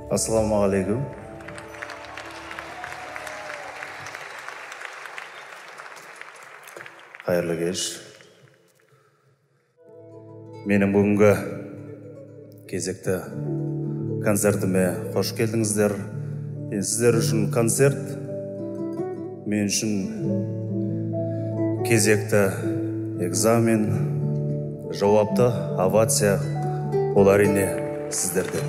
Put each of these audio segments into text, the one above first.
Ассалаумағалейкум. Қайырлы кеш. Менің бүгінгі кезекті концертіме қош келдіңіздер. Сіздер үшін концерт, мен үшін кезекті экзамен, жауапты овация ол әрине сіздерде.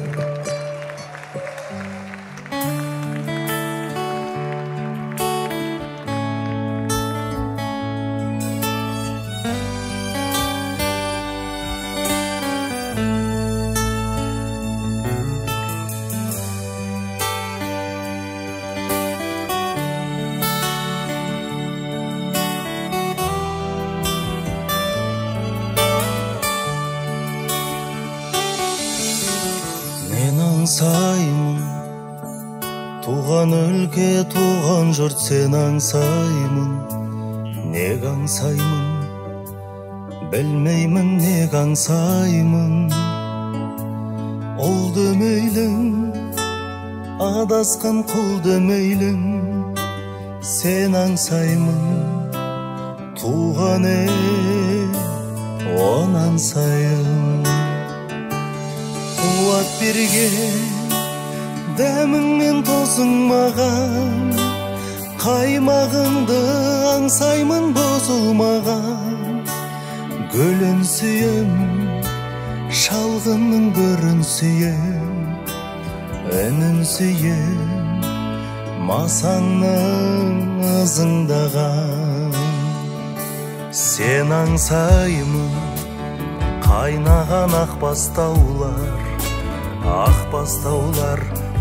Аңсаймын, туған өлке, туған жұрт сен аңсаймын. Неге аңсаймын, білмеймін неге аңсаймын. Ол демейлің, адасқан құл демейлің. Сен аңсаймын, туған ел, онан сайын. Қуат берген дәміңмен тосың маған, қаймағыңды аңсаймын бұзылмаған. Гүлін сүйем, шалғынның гүрін сүйем, үнін сүйем, масаңның ызыңдаған. Сен аңсаймын, қайнаған ақ бастаулар,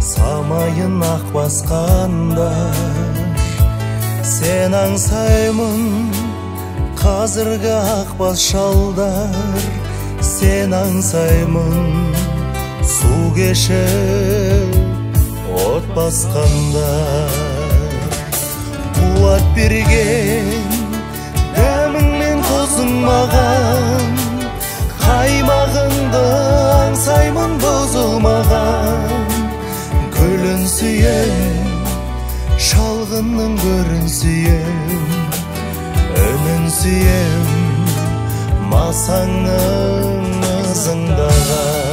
самайын ақ басқандар. Сен аңсаймын, қазіргі ақ бас шалдар. Сен аңсаймын, су кешіп от басқандар. Қуат берген дәміңмен тосың маған, қаймағыңды аңсаймын бұзылмаған. Гүлін сүйем, шалғынның гүрін сүйем, үнін сүйем, масаңның ызыңдаған.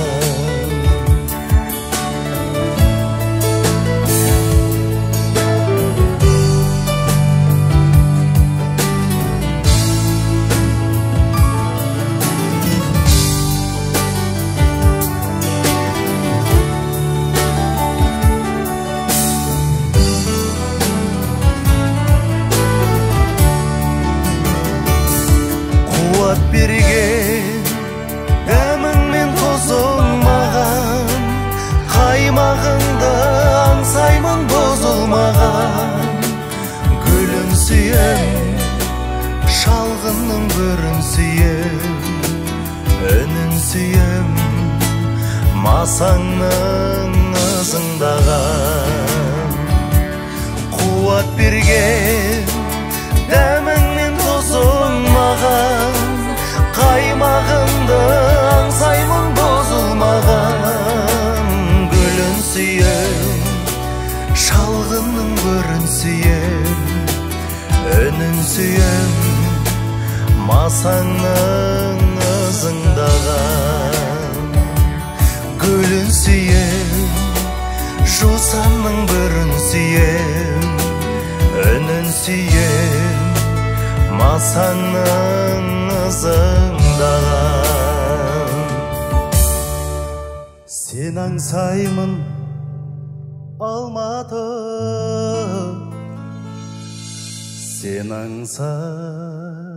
Берген дәміңмен тосың маған, қаймағыңды аңсаймын бұзылмаған. Гүлін сүйем, шалғынның гүрін сүйем, үнін сүйем, масаңның ызыңдаған. Қуат берген дәміңмен тосың маған, қаймағыңды аңсаймын бұзылмаған. Гүлін сүйем, шалғынның гүрін сүйем, үнін сүйем, масаңның ызыңдаған. Гүлін сүйем, жусанның гүрін сүйем, үнін сүйем, масаңның ызыңдаған. Сен аңсаймын, Алматы, сен аңсаймын.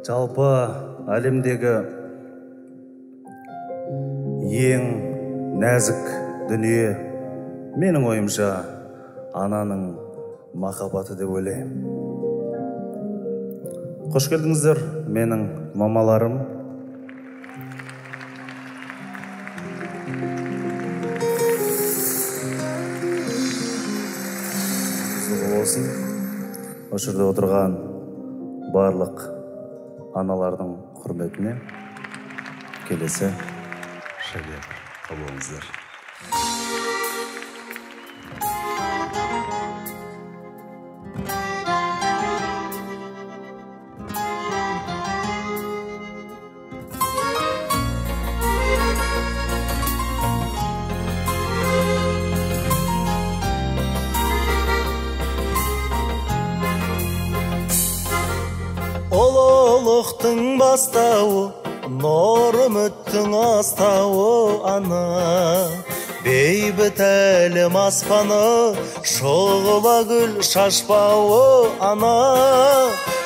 Жалпы әлемдегі ең нәзік дүние менің ойымша ананың махаббаты деп ойлаймын. Қош келдіңіздер, менің мамаларым. Болсын. Осы жерде отырған барлық аналардың құрметіне келесі шедевр қабыл болыңыздар. Ұлылықтың бастауы, нұр үміттің астауы ана. Бейбіт әлем аспаны, шұғыла гүл шашпауы ана.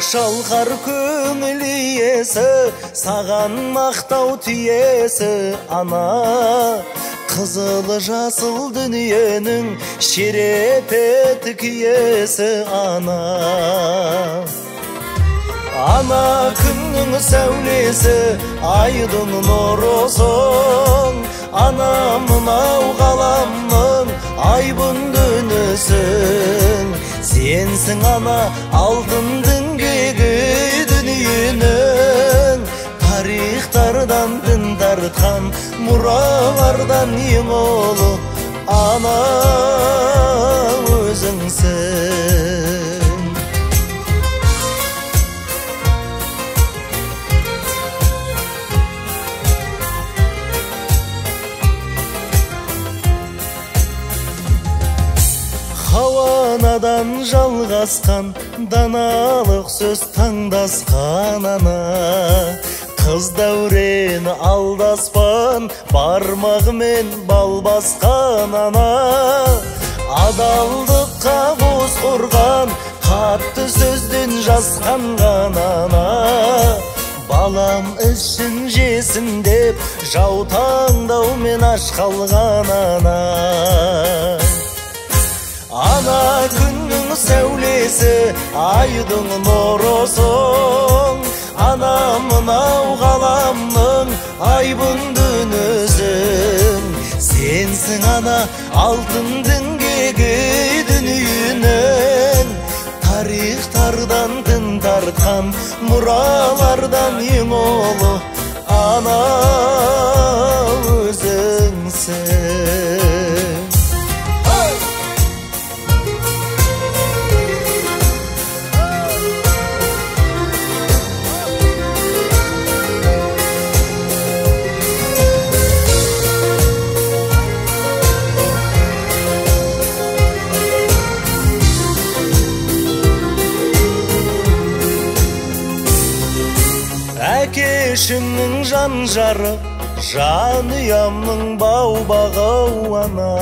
Шалқар көңіл иесі, саған мақтау тиесі ана. Қызылы жасыл дүниенің шерепеті киесі ана. Ана күннің сәулесі, айдың нұрысың. Ана мынау ғаламның айбын дүнісің. Сенсің ана алтын діңгегі дүниенің. Тарихтардан дін тартқан мұралардан ең ұлы ана өзіңсің. Хауанадан жалғасқан даналық сөз таңдасқан ана. Қыз дәурені алдаспан бармағымен бал басқан ана. Адалдыққа боз құрған қатты сөзден жасқанған ана. Балам ішін жесін деп жаутаңдаумен аш қалған ана. Ана күннің сәулесі, айдың нұрысың. Ана мынау ғаламның айбын дүнісің. Сенсің ана алтын діңгегі дүниенің. Тарихтардан дін тартқан мұралардан ең ұлы ана өзіңсің. Әкешімнің жан жары, жанұямның бау-бағы ана.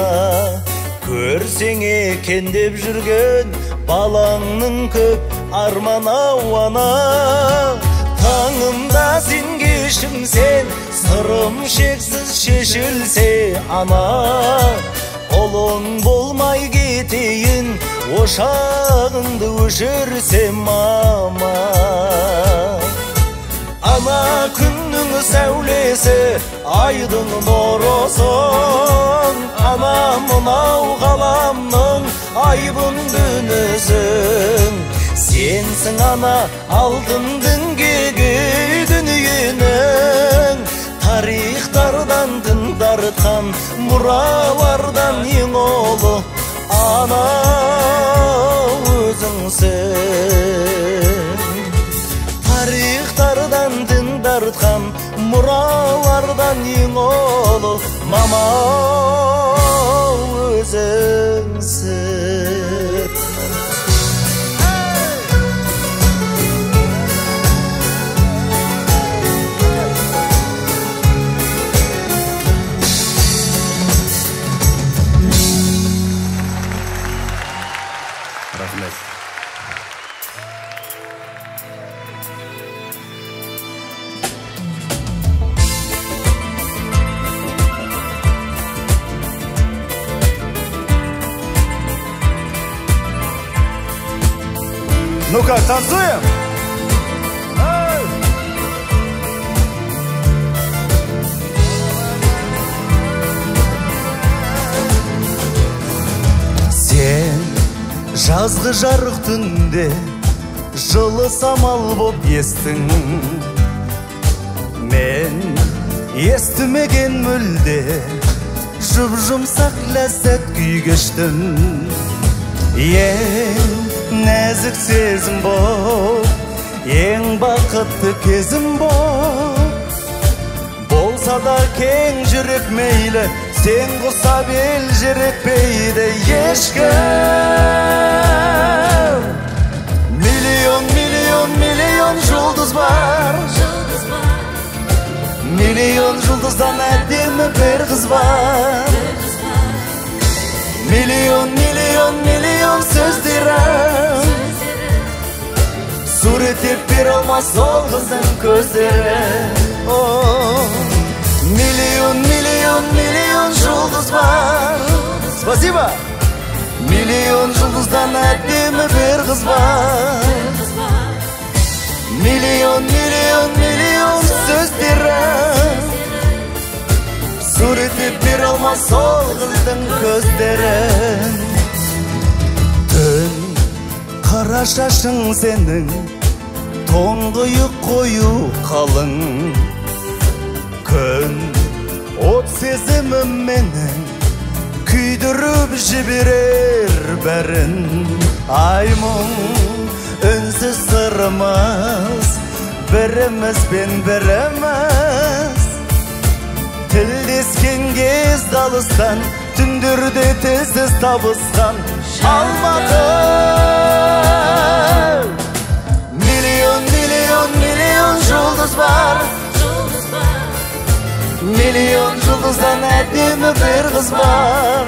Көрсең екен деп жүрген балаңның көп арманы ана. Таңымда сен кешімсен, сырым шексіз шешілсе ана. Ұлың болмай кетейін, ошағыңды өшірсем мама. Ана күннің сәулесі, айдың нұрысың. Ана мынау ғаламның айбын дүнісің. Сенсің ана алтын діңгегі дүниенің. Тарихтардан дін тартқан мұралардан ең ұлы ана өзіңсің. Тарихтардан дін тартқан мұралардан ең ұлы мама өзіңсің. Рахмет. Ну как, танцуем? жазғы жарық түнде жылы самал боп естің. Мен естімеген мүлде жұп-жұмсақ ләззат күй кештім. Ең нәзік сезім боп, ең бақытты кезім боп. Болса да кең жүрек мейлі, сен құсап ел жерекпейді ешкім. Миллион, миллион, миллион жұлдыз бар. Миллион жұлдыздан әдемі бір қыз бар. Миллион, миллион, миллион сөздері суреттеп бере алмас ол қыздың көздері. Миллион, миллион, миллион жұлдыз бар. Спасибо. Миллион жұлдыздан әдемі бір қыз бар. Миллион, миллион, миллион сөздері суреттеп бере алмас ол қыздың көздері. Түн қара шашың сенің, тоңғиық қою қалың. Күн от сезімім менің, күйдіріп жіберер бәрін. Ай мұң үнсіз сырымыз, бірімізбен біріміз. Тілдескен кез далыстан, түндерде тілсіз табысқан Алматы. Миллион, миллион, миллион жұлдыз бар. Миллион жұлдыздан әдемі бір қыз бар.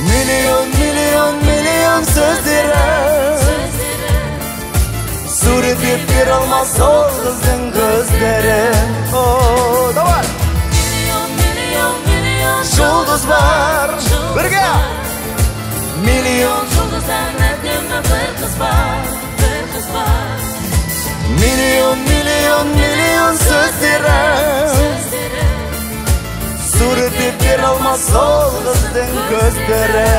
Миллион, миллион, миллион сөздері суреттеп бере алмас ол қыздың көздері. Давай! Миллион, миллион, миллион жұлдыз бар. Бірге! Миллион жұлдыздан әдемі бір қыз бар. Миллион, миллион, миллион сөздері суреттеп бере алмас ол қыздың көздері.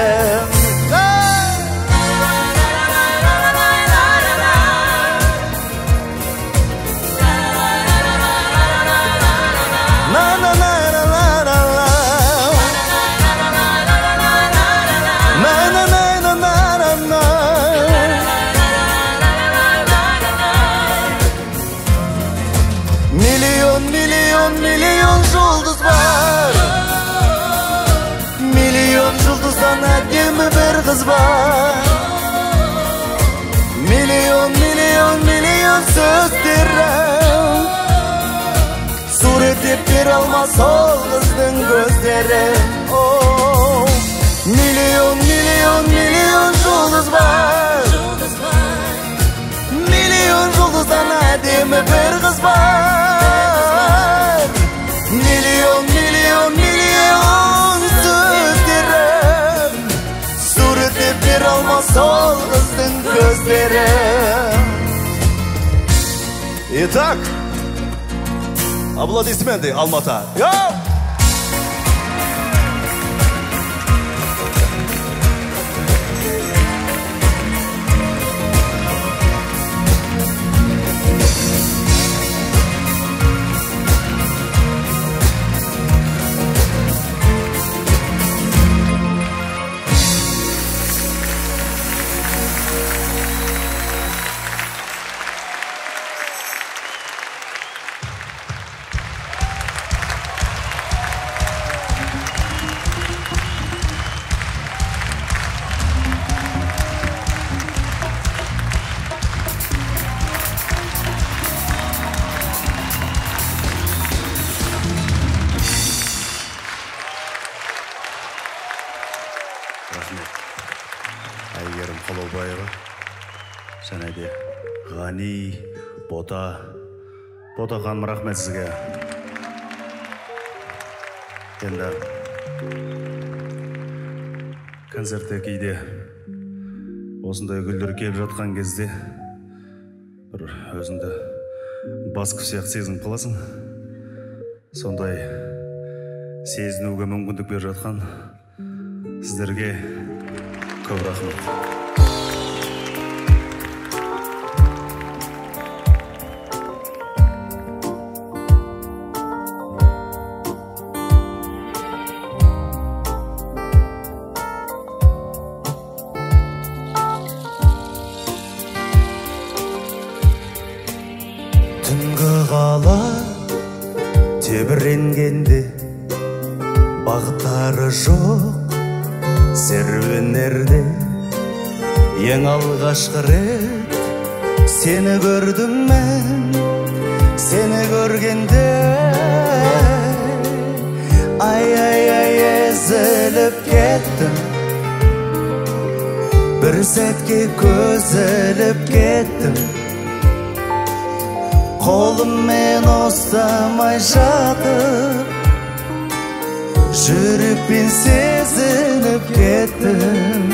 Миллион, миллион, миллион жұлдыз бар. Миллион жұлдыздан әдемі бір қыз бар. Миллион, миллион, миллион сөздері суреттеп бере алмас ол қыздың көздері. Миллион, миллион, миллион жұлдыз бар. Миллион жұлдыздан әдемі бір қыз бар. Миллион, миллион, миллион сөздері суреттеп бере алмас ол қыздың көздері. Итак, аплодисменты, Алматы. Әйгерім Қалаубаева, және де Ғани, Бота ханым, рахмет сізге. Енді концертте кейде осындай гүлдер келіп жатқан кезде бір өзіңді басқы сияқты сезініп қаласың. Сондай сезінуге мүмкіндік беріп жатқан сіздерге Көп рахмет. Түнгі қала тебіренгенде бағыттары жоқ серуендерде ең алғашқы рет сені көрдім мен, сені көргенде ай езіліп кеттім, бір сәтке көзіліп кеттім. Қолыммен ұстамай жатып, жүрекпен сезініп кеттім.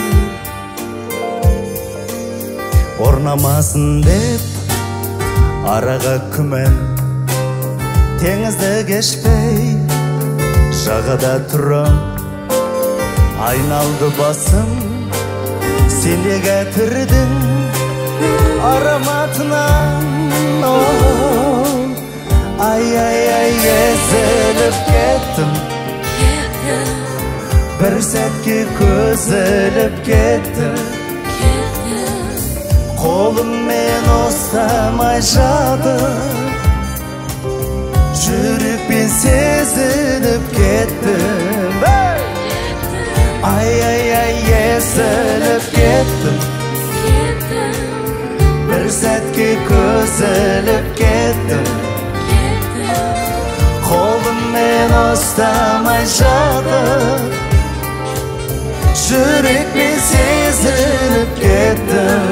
Орнамасын деп араға күмән, теңізді кешпей жағада тұрам. Айналды басым, сен де кәтірдің ароматынан. Ай езіліп кеттім, бір сәтке көзіліп кеттім. Қолыммен ұстамай жатып, жүрекпен сезініп кеттім. Ай езіліп кеттім, бір сәтке көзіліп кеттім. Қолыммен ұстамай жатып, жүрекпен сезініп кеттім.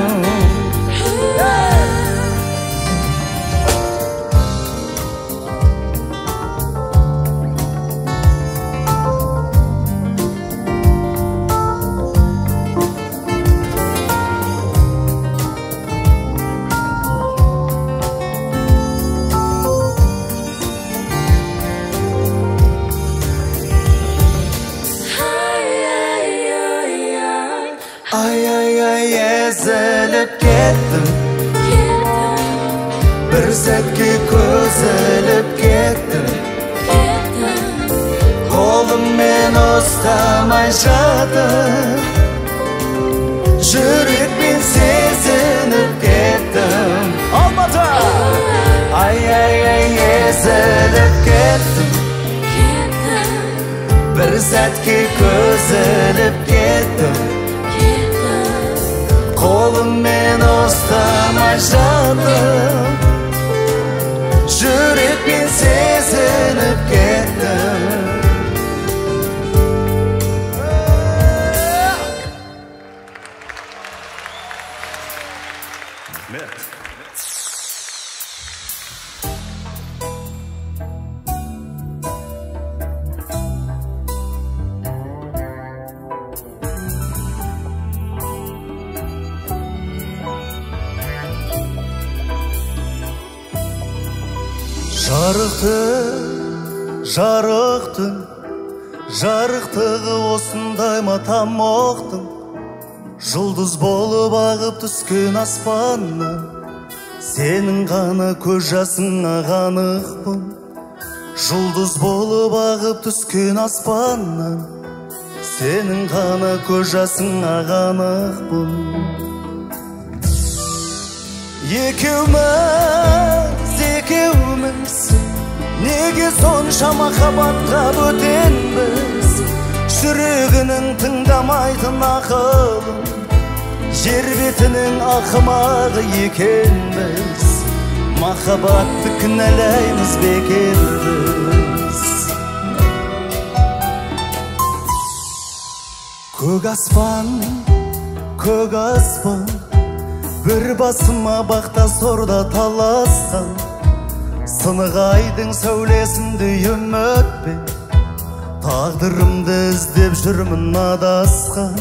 Ай езіліп кеттім, бір сәтке көзіліп кеттім. Қолыммен ұстамай жатып, жүрекпен сезініп кеттім. Алматы! Ай езіліп кеттім, бір сәтке көзіліп кеттім. Қолыммен ұстамай жатып, жүрекпен сезініп кеттім. Жарықтығы осындай ма там оқтың, жұлдыз болып ағып түскен аспаннан, сенің ғана көз жасыңа ғанықпын. Жұлдыз болып ағып түскен аспаннан, сенің ғана көз жасыңа ғанықпын. Екеуміз неге сонша махаббатқа бөтенбіз? Жүрегінің тыңдамайтын ақылын, жер бетінің ақымағы екенбіз. Махаббатты кінәлаймыз бекер біз. Көк аспан, бір басыма бақта сорда таласқан, сынық айдың сәулесінде үмітпен тағдырымды іздеп жүрмін адасқан.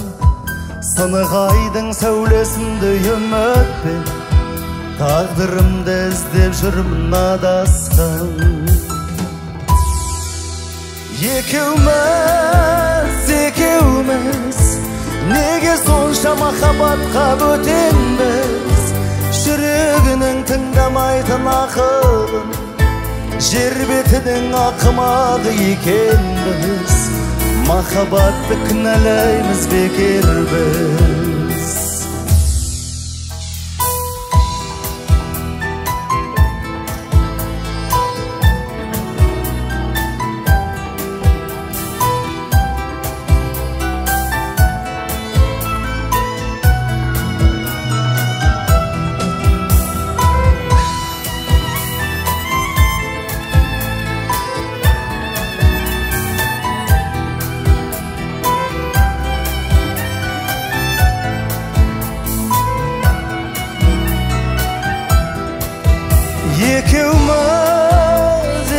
Сынық айдың сәулесінде үмітпен тағдырымды іздеп жүрмін адасқан. Екеуміз неге сонша махаббатқа бөтенбіз, жүрегінің тыңдамайтын ақылын, жер бетінің ақымағы екенбіз, махаббатты кінәлаймыз бекер біз.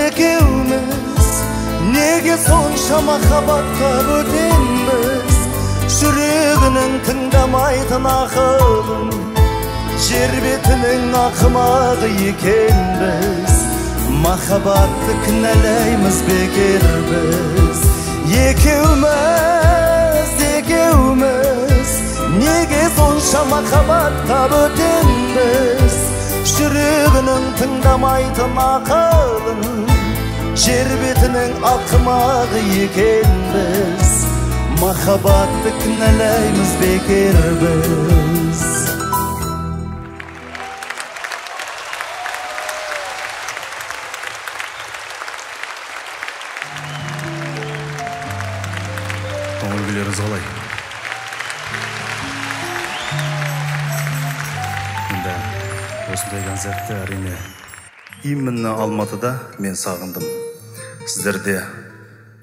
Екеуміз неге сонша махаббатқа бөтенбіз, жүрегінің тыңдамайтын ақылын, жер бетінің ақымағы екенбіз, махаббатты кінәлаймыз бекер біз. Екеуміз неге сонша махаббатқа бөтенбіз, жүрегінің тыңдамайтын ақылын, жер бетінің ақымағы екенбіз, махаббатты кінәлаймыз бекер біз. Көңіл күйлеріңіз қалай? Енді осындай концертті әрине именно Алматыда мен сағындым. Сіздер де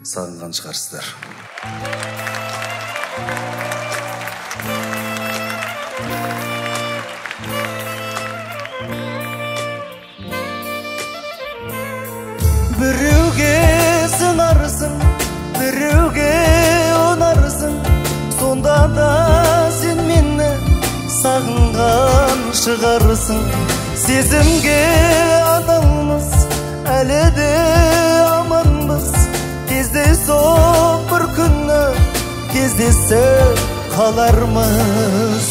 сағынған шығарсыздар. Біреуге сыңарсың, біреуге ұнарсың, сонда да сен мені сағынған шығарсың. Сезімге адалмыз, әлі де аманбыз, кездейсоқ бір күні кездесіп қалармыз.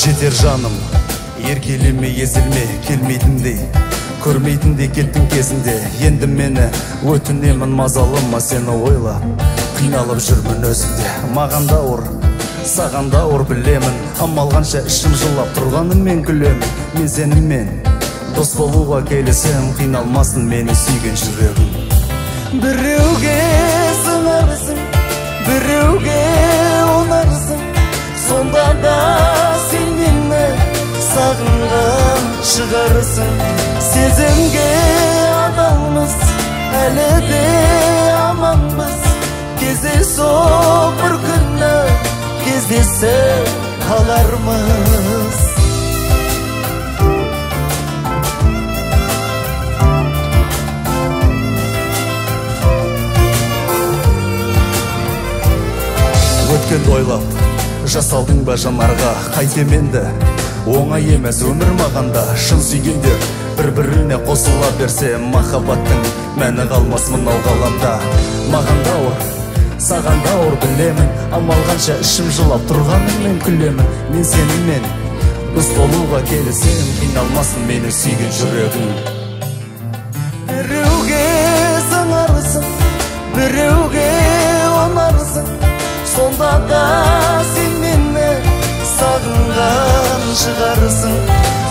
Жетер жаным, еркелеме, езілме, келмейтіндей, көрмейтіндей кеттің кезінде. Енді мені өтінемін, мазалама сені ойлап, қиналып жүрмін өзімде. Маған да ауыр, саған да ауыр білемін, амалғанша ішім жылап тұрғаным мен күлемін. Мен сенімен дос болуға келесем, қиналмасын мені сүйген жүрегім. Біреуге сыңарсың, біреуге ұнарсың, сонда да сен мені сағынған шығарсың. Сезімге адалмыз, әлі де аманбыз, кездейсоқ бір күні кездесіп қалармыз. Өткенді ойлап жасалдың ба жанарға, қайтем енді оңай емес өмір мағанда. Шын сүйгендер бір-біріне қосыла берсе, махаббаттың мәні қалмас мынау ғаламда. Маған да ауыр, саған да ауыр білемін, амалғанша ішім жылап тұрғаным мен күлемін. Мен сенімен дос болуға келесем, қиналмасын мені сүйген жүрегім. Біреуге сыңарсың, біреуге ұнарсың, сонда да сен мені сағынған шығарсың.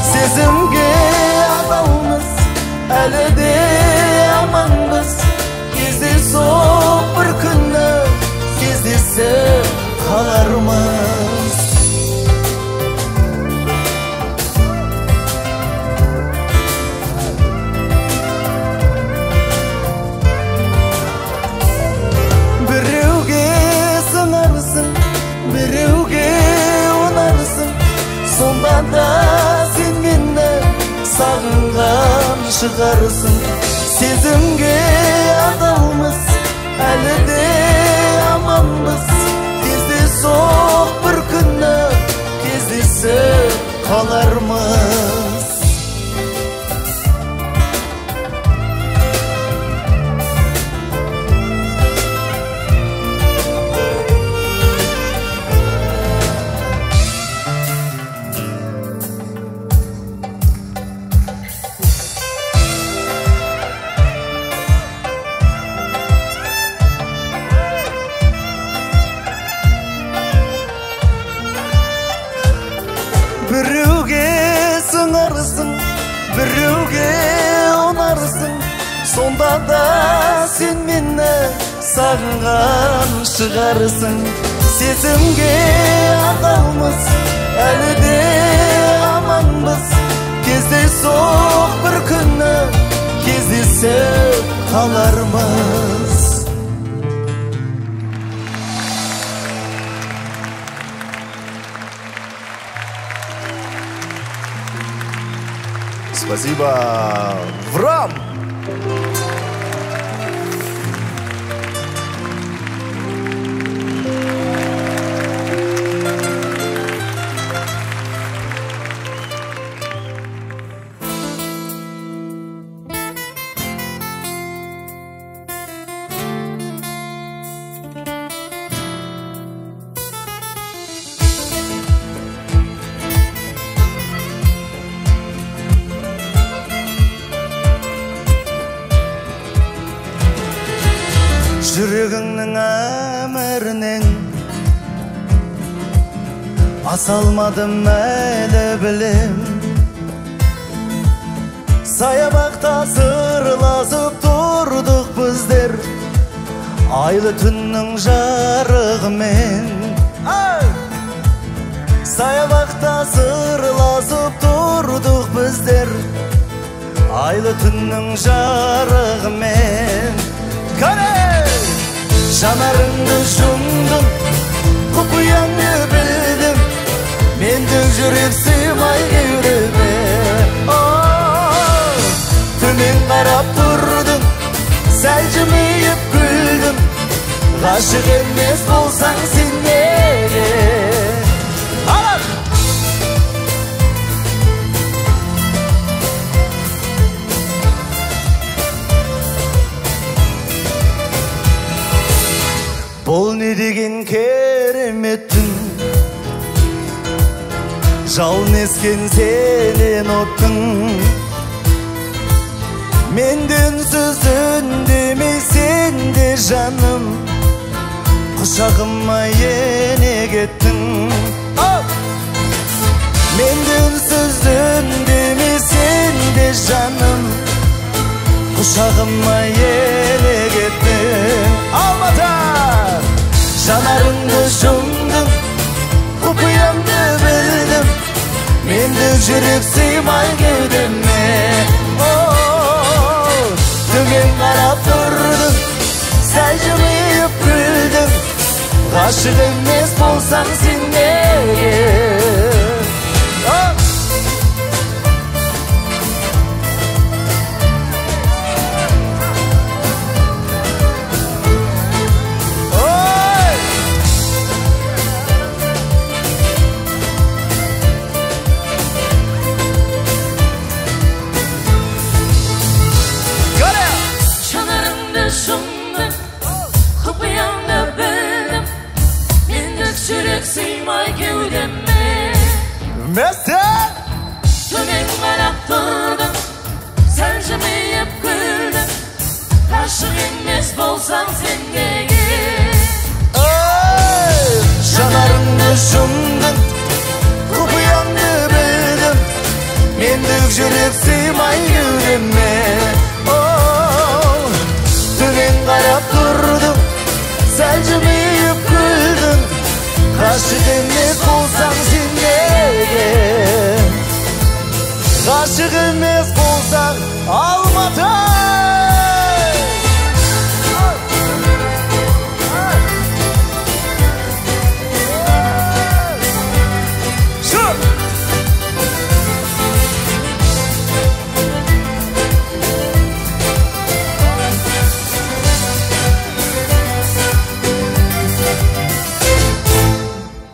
Сезімге адалмыз, әлі де аманбыз, кездейсоқ бір күні кездесіп қалармыз. Біреуге сыңарсың, біреуге ұнарсың, сонда да сен мені сағынған шығарсың. Сезімге адалмыз, әлі де аманбыз, кездейсоқ бір күні кездесіп қалармыз. Sonda da sen meni sağıngan çıgarsın. Sezimge adalmız, әлі de amanbız. Кездейсоқ bir күні, кездесіп қалармыз. Спасибо. Врам! Жүрегіңнің әмірінен аса алмадым әлі білем. Саябақта сырласып тұрдық біздер, айлы түннің жарығымен. Саябақта сырласып тұрдық біздер, айлы түннің жарығымен. Жанарыңды жұмдым, құпияңды білдім, мендік жүрек сыймай кеудеме. Төмен қарап тұрдым, сәл жымиып күлдім, ғашық емес болсаң сен неге? Бұл не деген керемет түн, жалын ескен сенен оттың. Менде үнсіз үндемей сен де жаным, құшағыма ене кеттің. Менде үнсіз үндемей сен де жаным, құшағыма ене кеттің. Алматы! Жанарыңды жұмдым, құпиямды білдім, мендік жүрек сыймай кеудеме. Төмен қарап тұрдым, сәл жымиып күлдім, ғашық емес болсаң сен неге? Төмен қарап тұрдым, сәл жымиып күлдім, ғашық емес болсаң сен неге? Жанарыңды жұмдым, құпиямды білдім, мендік жүрек сыймай кеудеме. Төмен қарап тұрдым, сәл жымиып күлдім, ғашық емес болсаң сен неге? Ғашық емес болсаң Алматы!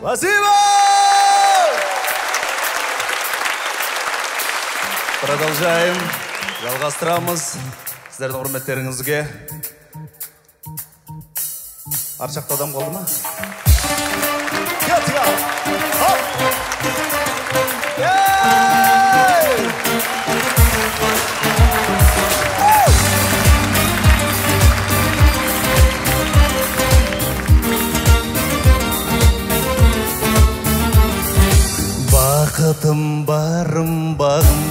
Спасибо! Продолжаем. Жалғастырамыз. Сіздердің құрметтеріңізге. Аршақты адам қалды ма? Бақытым барым бағым,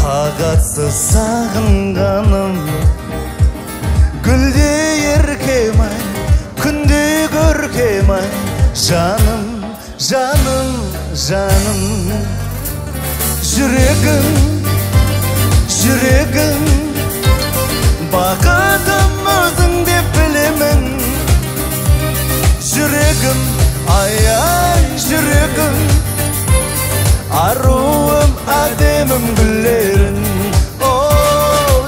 Taqatsыз sağınğanım Gülde erkem ay, күнде көркем ay Жаным, жаным, жаным Жүрегім, жүрегім Бақытым өзің деп білемін Жүрегім, ай-ай, жүрегім Аруым, әдемім гүллерін О,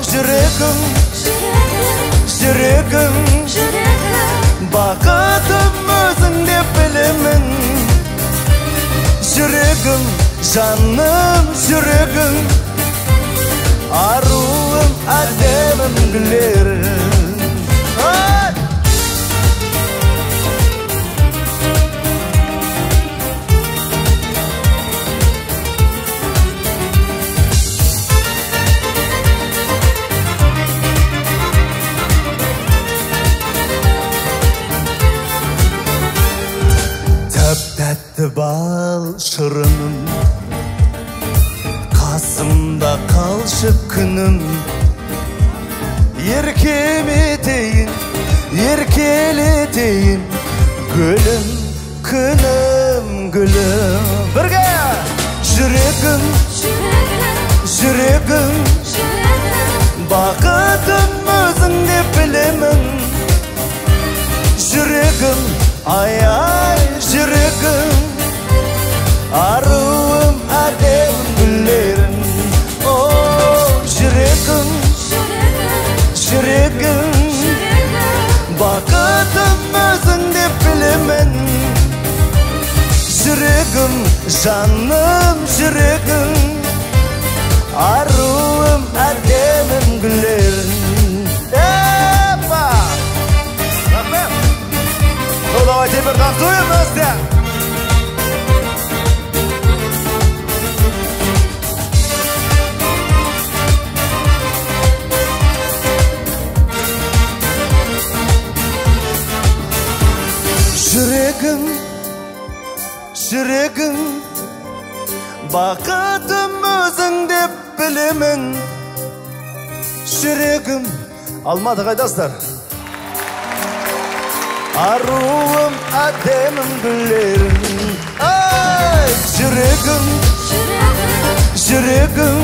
жүрегім, жүрегім Бақытым өзің деп білемін Жүрегім, жаным, жүрегім Аруым, әдемім гүллерін Тәп-тәтті бал шырыным Қасымда қалшы күнім Еркелетейін, еркелетейін Гүлім, күнім, гүлім Бірге! Жүрегім, жүрегім Бақытым өзің деп білемін Жүрегім, ай-ай, жүрегім Аруым, әдемім гүллерін О, жүрегім, жүрегім Бақытым өзің деп білемін Жүрегім, жаным, жүрегім Аруым, әдемім гүллерін Ну, давайте теперь танцуем, Настя! Жүрегім, жүрегім Бақытым өзің деп білемін Жүрегім Алматы қайдасыздар? Аруым, әдемім гүллерін Ай, жүрегім, жүрегім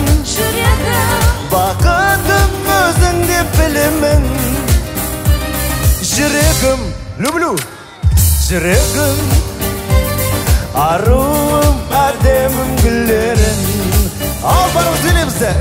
Бақытым өзің деп білемін Жүрегім, люблю Жүрегім, аруым, әдемім гүллерін Ал, барым сөйлемізді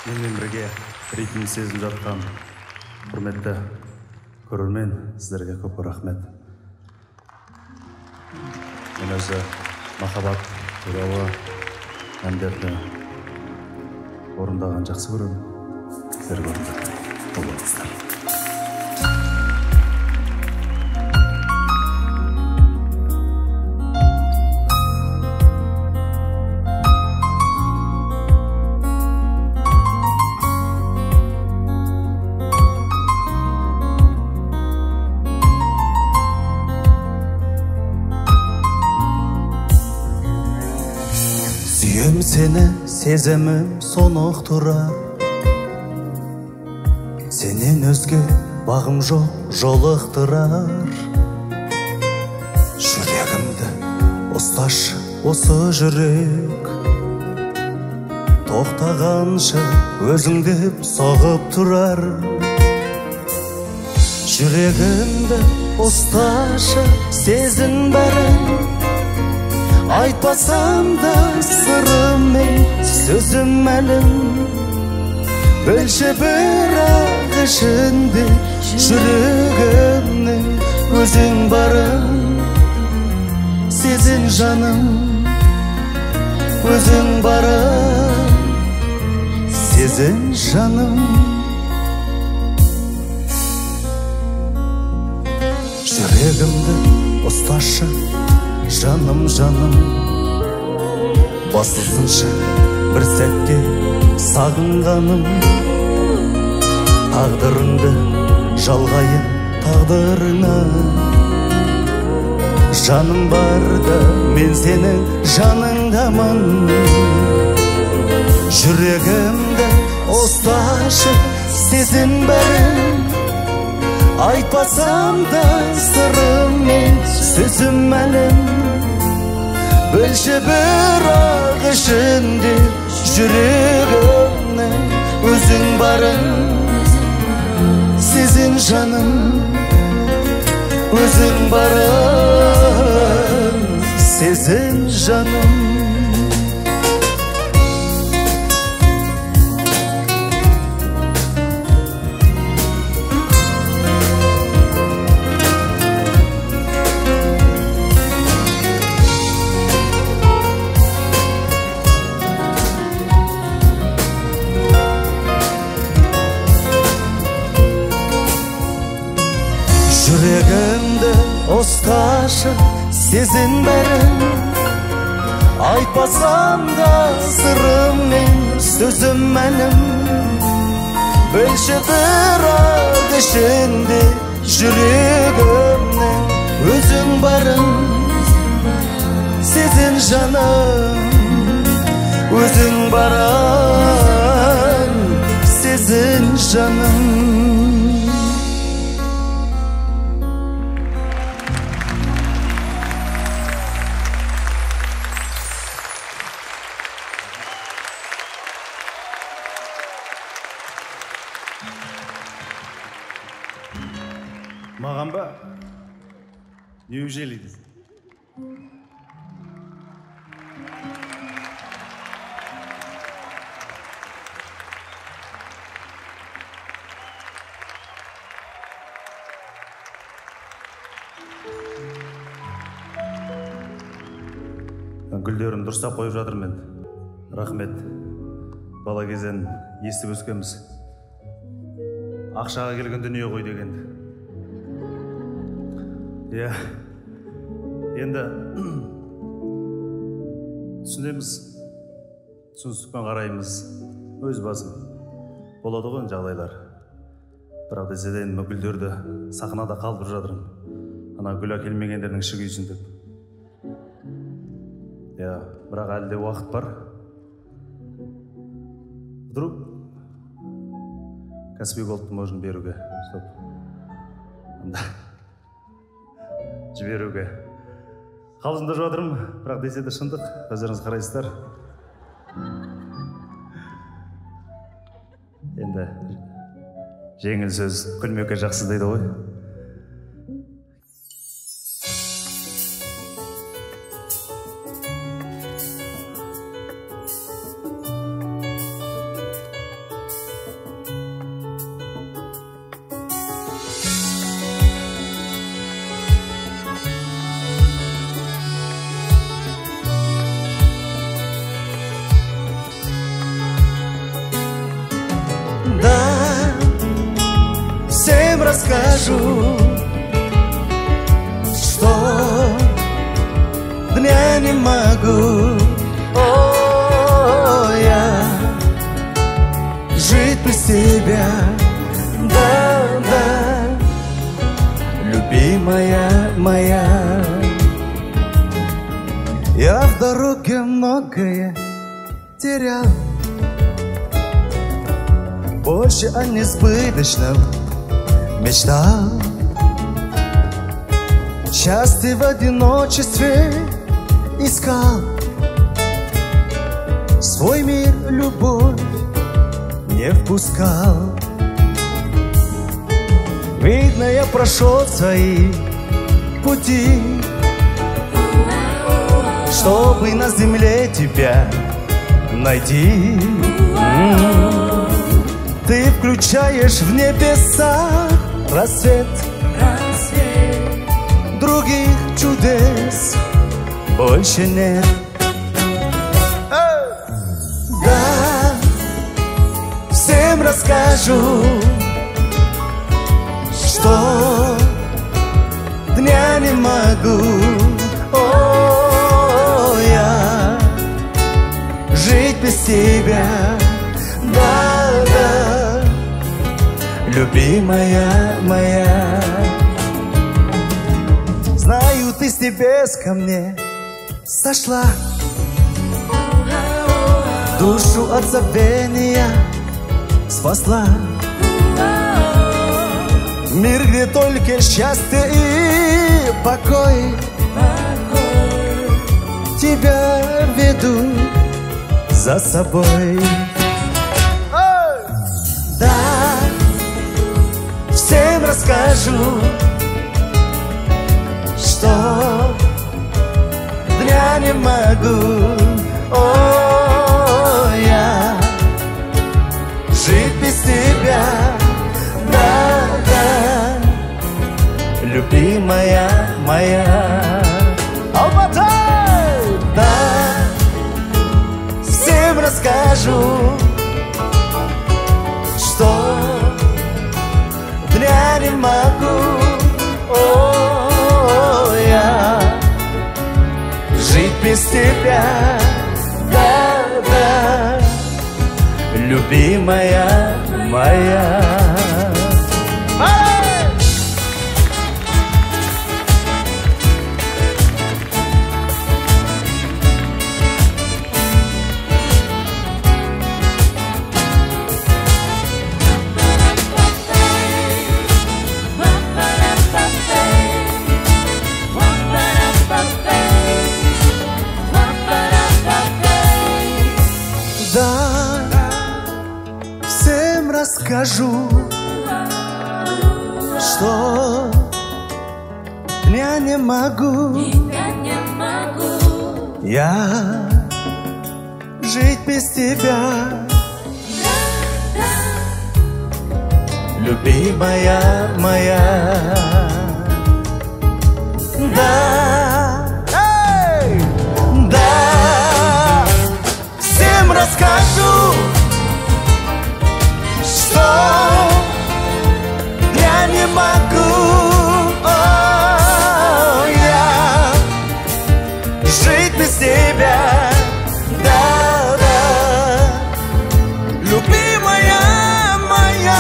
Менімен бірге ритм сезіп жатқан құрметті көрермен, сіздерге көп рахмет. Мен өзі махаббат туралы әндерді орындаған жақсы көремін. Сіздер көріңіздер. Қол болыңыздар. Сүйем сені, сезімім сонық тұрар Сенен өзге бағым жоқ, жолықтырар Жүрегімді ұсташы осы жүрек Тоқтағанша өзіңдеп соғып тұрар Жүрегімді ұсташы сезін бәрін Айтпасам да сырым мен сөзім мәлім Білші бірақ ішінде жүрегімнің өзің барым Сезін жаным өзің барым Сезін жаным Жүрегімді ұсташы, жаным, жаным. Басылсыншы бір сәтке сағынғаным. Тағдырыңды жалғайын тағдырыңа. Жаным барда мен сенің жаныңдамын. Жүрегімді ұсташы, сезім бәрін. Айтпасам да сырым мен сөзім мәлім. Білші бірақ ішінде жүрегімнің өзің барын. Сезін жаным, өзің барын. Сезін жаным. Жүрегімді ұсташы, сезін бәрін. Айтпасам да сырым мен сөзім мәлім. Білші бірақ ішінде жүрегімнің өзің барын. Сезін жаным, өзің барын. Сезін жаным. Маған ба? Неужели? Гүлдерін дұрыстап қойып жатырмын. Рахмет. Бала кезден естіп өскенбіз. Ақшаға келген дүние ғой деген. Иә, енді түсінеміз, түсіністікпен қараймыз, өз басым. Болады ғой жағдайлар. Бірақ дезеден гүлдерді сахнада қалдырып жатырмын. Ана гүл әкелмегендердің іші күйсін деп. Иә, бірақ әлде уақыт бар. Вдруг Каспий Голдты можем беруге. Стоп. Жіберуге. Қалжыңдап жатырмын, бірақ десе де шындық. Өздеріңіз қарайсыздар. Енді жеңіл сөз күлмекке жақсы дейді ғой. Расскажу, что дня не могу. О, я жить без тебя. Да, да, любимая моя. Я в дороге многое терял, больше о несбыточном мечтал. Счастье в одиночестве искал. Свой мир, любовь не впускал. Видно, я прошел свои пути, чтобы на земле тебя найти. Ты включаешь в небеса рассвет. Других чудес больше нет. Да, всем расскажу, что могу, о, я жить без тебя, да, любимая моя. Знаю, ты с небес ко мне сошла, душу от забвения спасла. Мир, где только счастье и покой, тебя веду за собой. Да, всем расскажу, что дня не могу, о, я жить без тебя, да, любимая моя. Алматай! Да, всем расскажу, что дня не могу, о, я жить без тебя, да, любимая моя. Скажу, что дня не могу, я жить без тебя, любимая моя. Да, да, всем расскажу, что я не могу, о, я жить без тебя, да, любимая моя.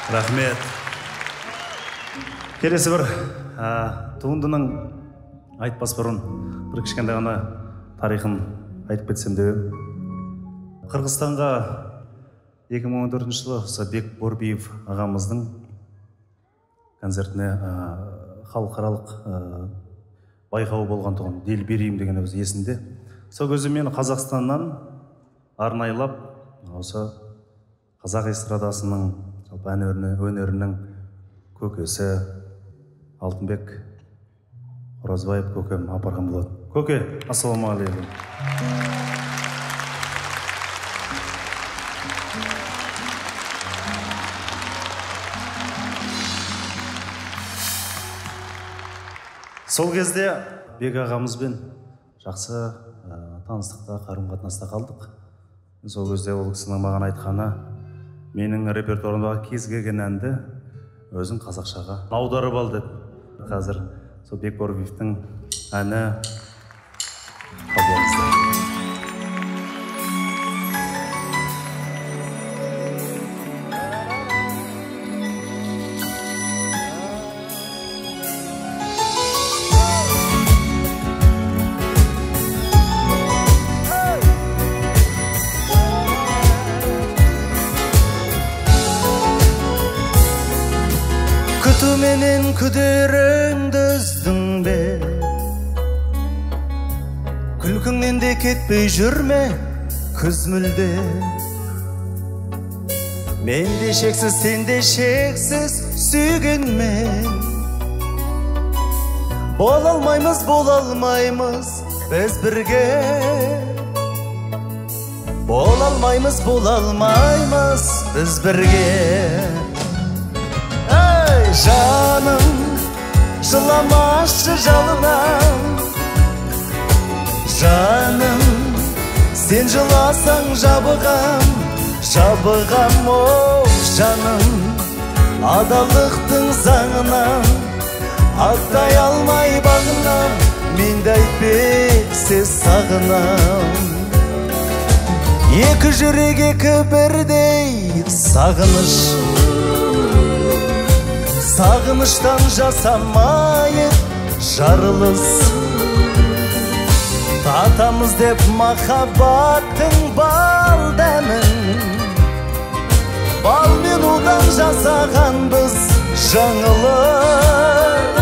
Рахмет. Келесі бір туындының айтпас бұрын бір кішкентай ғана тарихын айтып кетсем деп. Қырғызстанға 2014 жылы Бек Борбиев ағамыздың концертіне халықаралық байқауы болған тұғын. Дел берейім деген өз есінде. Сол кезде мен Қазақстаннан арнайлап осы қазақ эстрадасының ән өнерінің көкесі Алтынбек Оразбаев көкем апарған болады. Көке, ассалаумағалейкум. Сол кезде Бек ағамызбен жақсы таныстықта, қарым-қатынаста қалдық. Сол кезде ол кісінің маған айтқаны, менің репертуарымдағы кез келген әнді өзің қазақшаға аударып ал деп. Қазір сол Бек Борбиевтің әні қабылыңыздар. Күтуменен күдеріңді үздің бе, күлкіңнен де кетпей жүрме күз мүлде. Мен де шексіз, сен де шексіз сүйгенмен. Бола алмаймыз біз бірге. Бола алмаймыз біз бірге. Ей жаным, жыламашы жалынам. Жаным, сен жыласаң жабығам. Жабығам, оу жаным, адалдықтың заңынан. Аттай алмай бағынам, мен де айтпесе сағынам. Екі жүрек екі бірдей сағыныш. Сағыныштан жасамайық жарылыс. Татамыз деп махаббаттың бал дәмін. Бал мен удан жасағанбыз жаңылыс.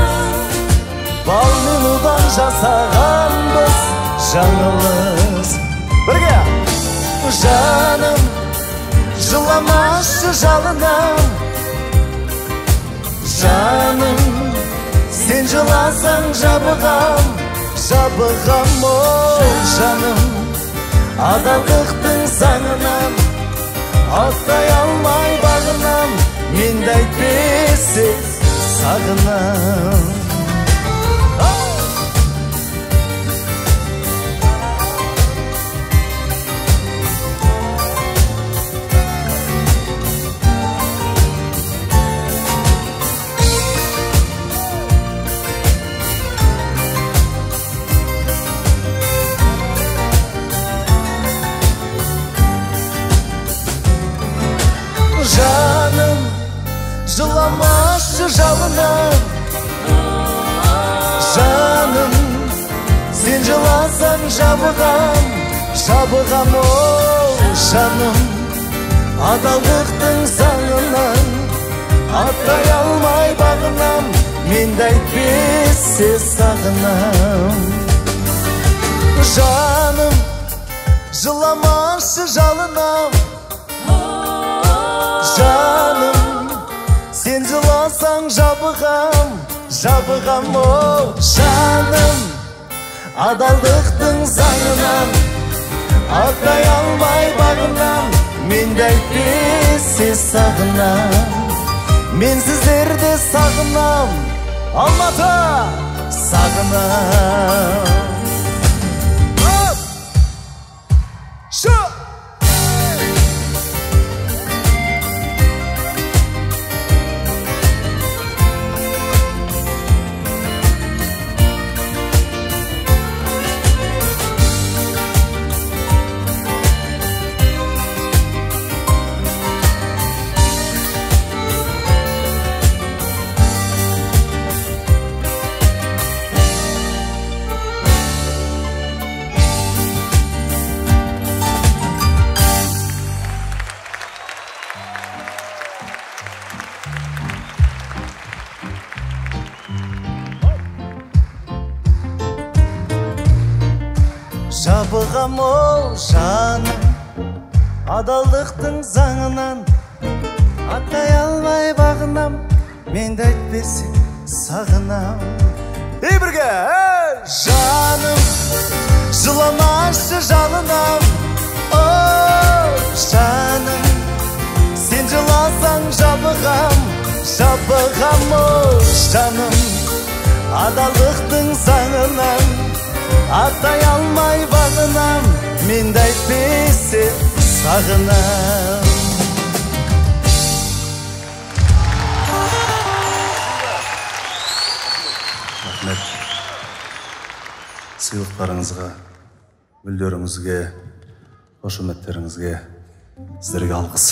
Бал мен удан жасағанбыз жаңылыс. Бірге! Жаным, жыламашы жалынам. Жаным, сен жыласаң жабығам. Жабығам, оу жаным, адалдықтың заңынан. Аттай алмай бағынам, мен де айтпесе сағынам. Жаным, жыламашы жалынам. Жаным, сен жыласаң жабығам. Жабығам, оу жаным, адалдықтың заңынан. Аттай алмай бағынам, мен де айтпесе сағынам. Жаным, жыламашы жалынам. Жаным, сен жыласаң жабығам. Жабығам, оу жаным, адалдықтың заңынан. Аттай алмай бағынам, мен де айтпесе сағынам. Мен сіздерді сағынам, Алматы сағынам. Жабығам, оу жаным, адалдықтың заңынан. Аттай алмай бағынам, мен де айтпесе сағынам. Ей бірге! Жаным, жыламашы жалынам. Оу жаным, сен жыласаң жабығам. Жабығам, оу жаным, адалдықтың заңынан. Аттай алмай бағынам, мен де айтпесе сағынам. Рахмет. Сыйлықтарыңызға, гүлдеріңізге, қошеметтеріңізге сіздерге алғыс.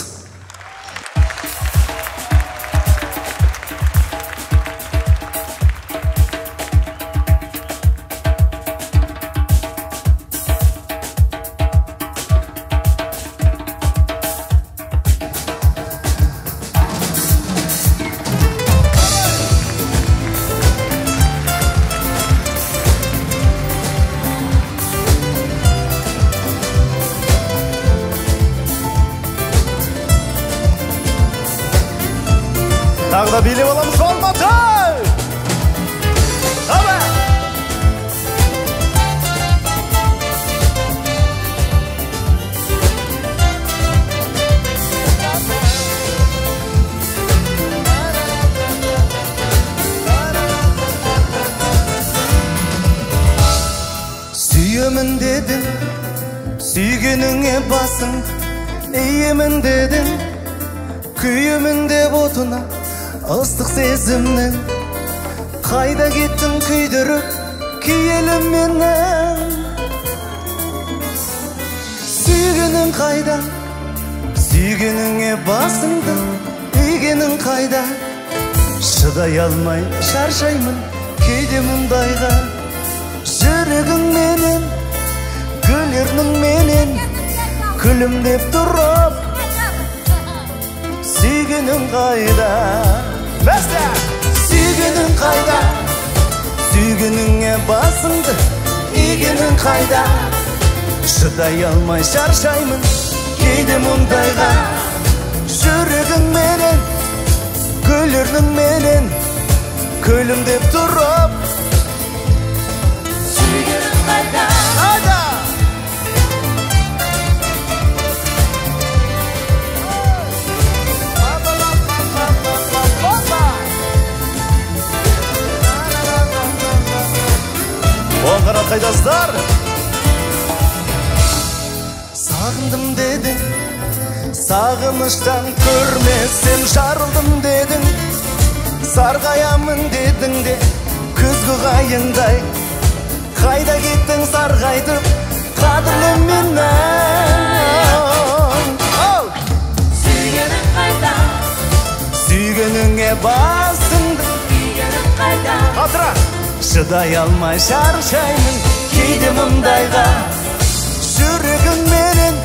да билеп аламыз Алматы! Ава! Сүйемін дедің, сүйгеніңе басың, иемін дедің, күйемін деп отына, ыстық сезімнің. Қайда кеттің күйдіріп, киелім менің. Сүйгенің қайда, сүйгеніңе басыңды, игенің қайда. Шыдай алмай шаршаймын, кейде мұндайға. Жүрегің менен, гүлердің менен, күлімдеп тұрып, сүйгенің қайда? Бәсті! Сүйгенің қайда? Сүйгеніңе басыңды, игенің қайда? Шыдай алмай шаршаймын, кейде мұндайға. Жүрегің менен, гүлердің менен, күлімдеп тұрып, сүйгенің қайда? Қайда? Оңғара қайдасыздар? Сағындым дедің, сағыныштан көрмесем жарылдым дедің. Сарғаямын дедің де, күзгі қайыңдай. Қайда кеттің сарғайтып, қадірлі менің. Сүйгенің қайда? Сүйгеніңе басыңды, Игенің қайда? қатыра. Шыдай алмай шаршаймын, кейде мұндайға. Жүрегің менен,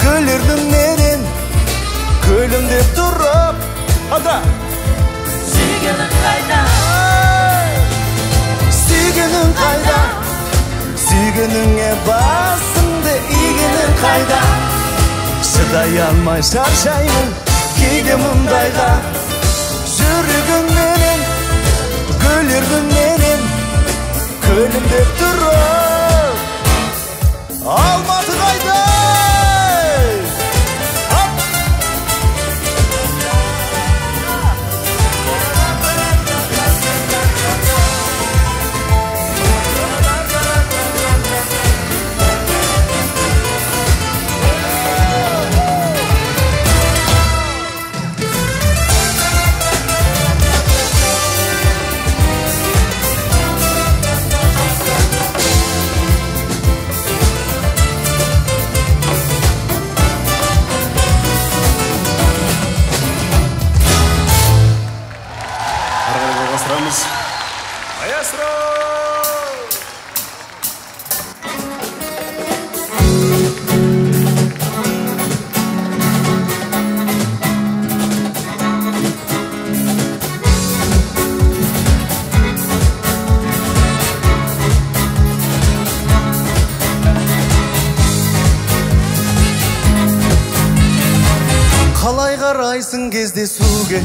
гүлердің менен, күлімдеп тұрып, ада. Сүйгенің қайда? Сүйгенің қайда? Сүйгеніңе басыңды, игенің қайда? Шыдай алмай шаршаймын, кейде мұндайға. Жүрегің менен, гүлердің менен, күлімдеп тұрып, Алматы қайда? Маэстро! Қалай қарайсың кездесуге?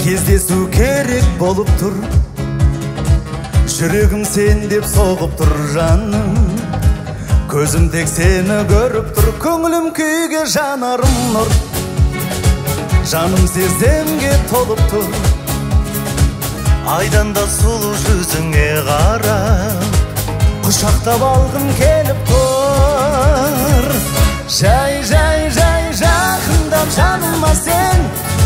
Кездесу керек болып тұр. Жүрегім сен деп соғып тұр жаным. Көзім тек сені көріп тұр. Көңілім күйге жанарым нұр. Жаным сеземге толып тұр. Айдан да сұлу жүзіңе қарап, құшақтап алғым келіп тұр. Жай жақындап жаныма сен,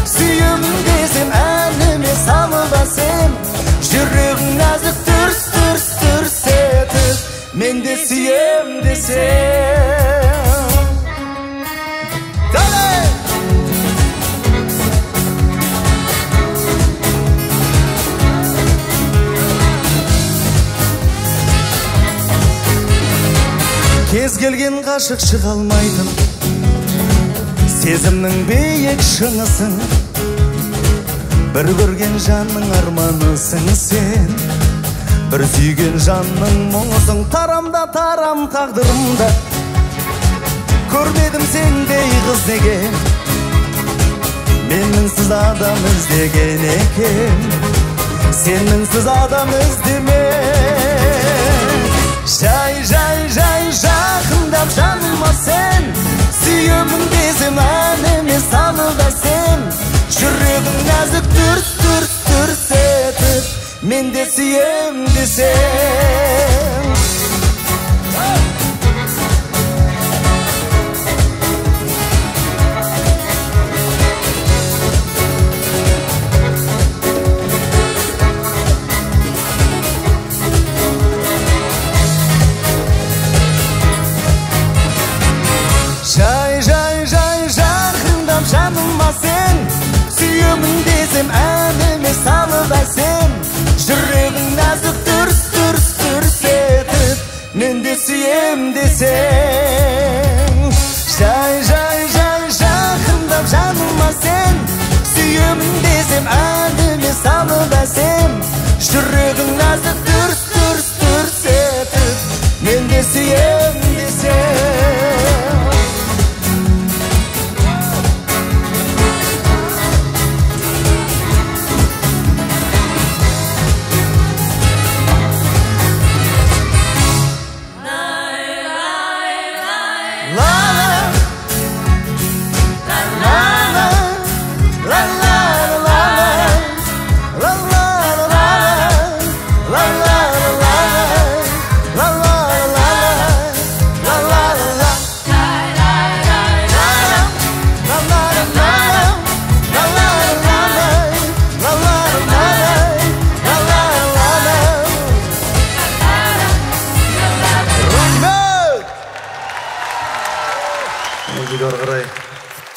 сүйемін десем әніме салып әсем. Жүрегің нәзік дүрс етіп, мен де сүйем десем. Кез келген ғашық шыға алмайтын сезімнің биік шыңысың. Бір көрген жанның арманысың сен, бір сүйген жанның мұңысың. Тарамда тарам тағдырымда көрмедім сендей қыз неге. Менмінсіз адам іздеген екен, сенмінсіз адам іздеме. Жай жақындап жаныма сен, сүйемін десем әніме санылда сен. Жүрегің нәзік дүрс етіп, мен де сүйем десем. Жай жақындап жаныма сен, сүйемін десем әніме салып әсем. Жүрегің нәзік дүрс етіп, мен де сүйем десем. Жай жақындап жаныма сен, сүйемін десем әніме салып әсем. Жүрегің нәзік дүрс етіп, мен де сүйем десем.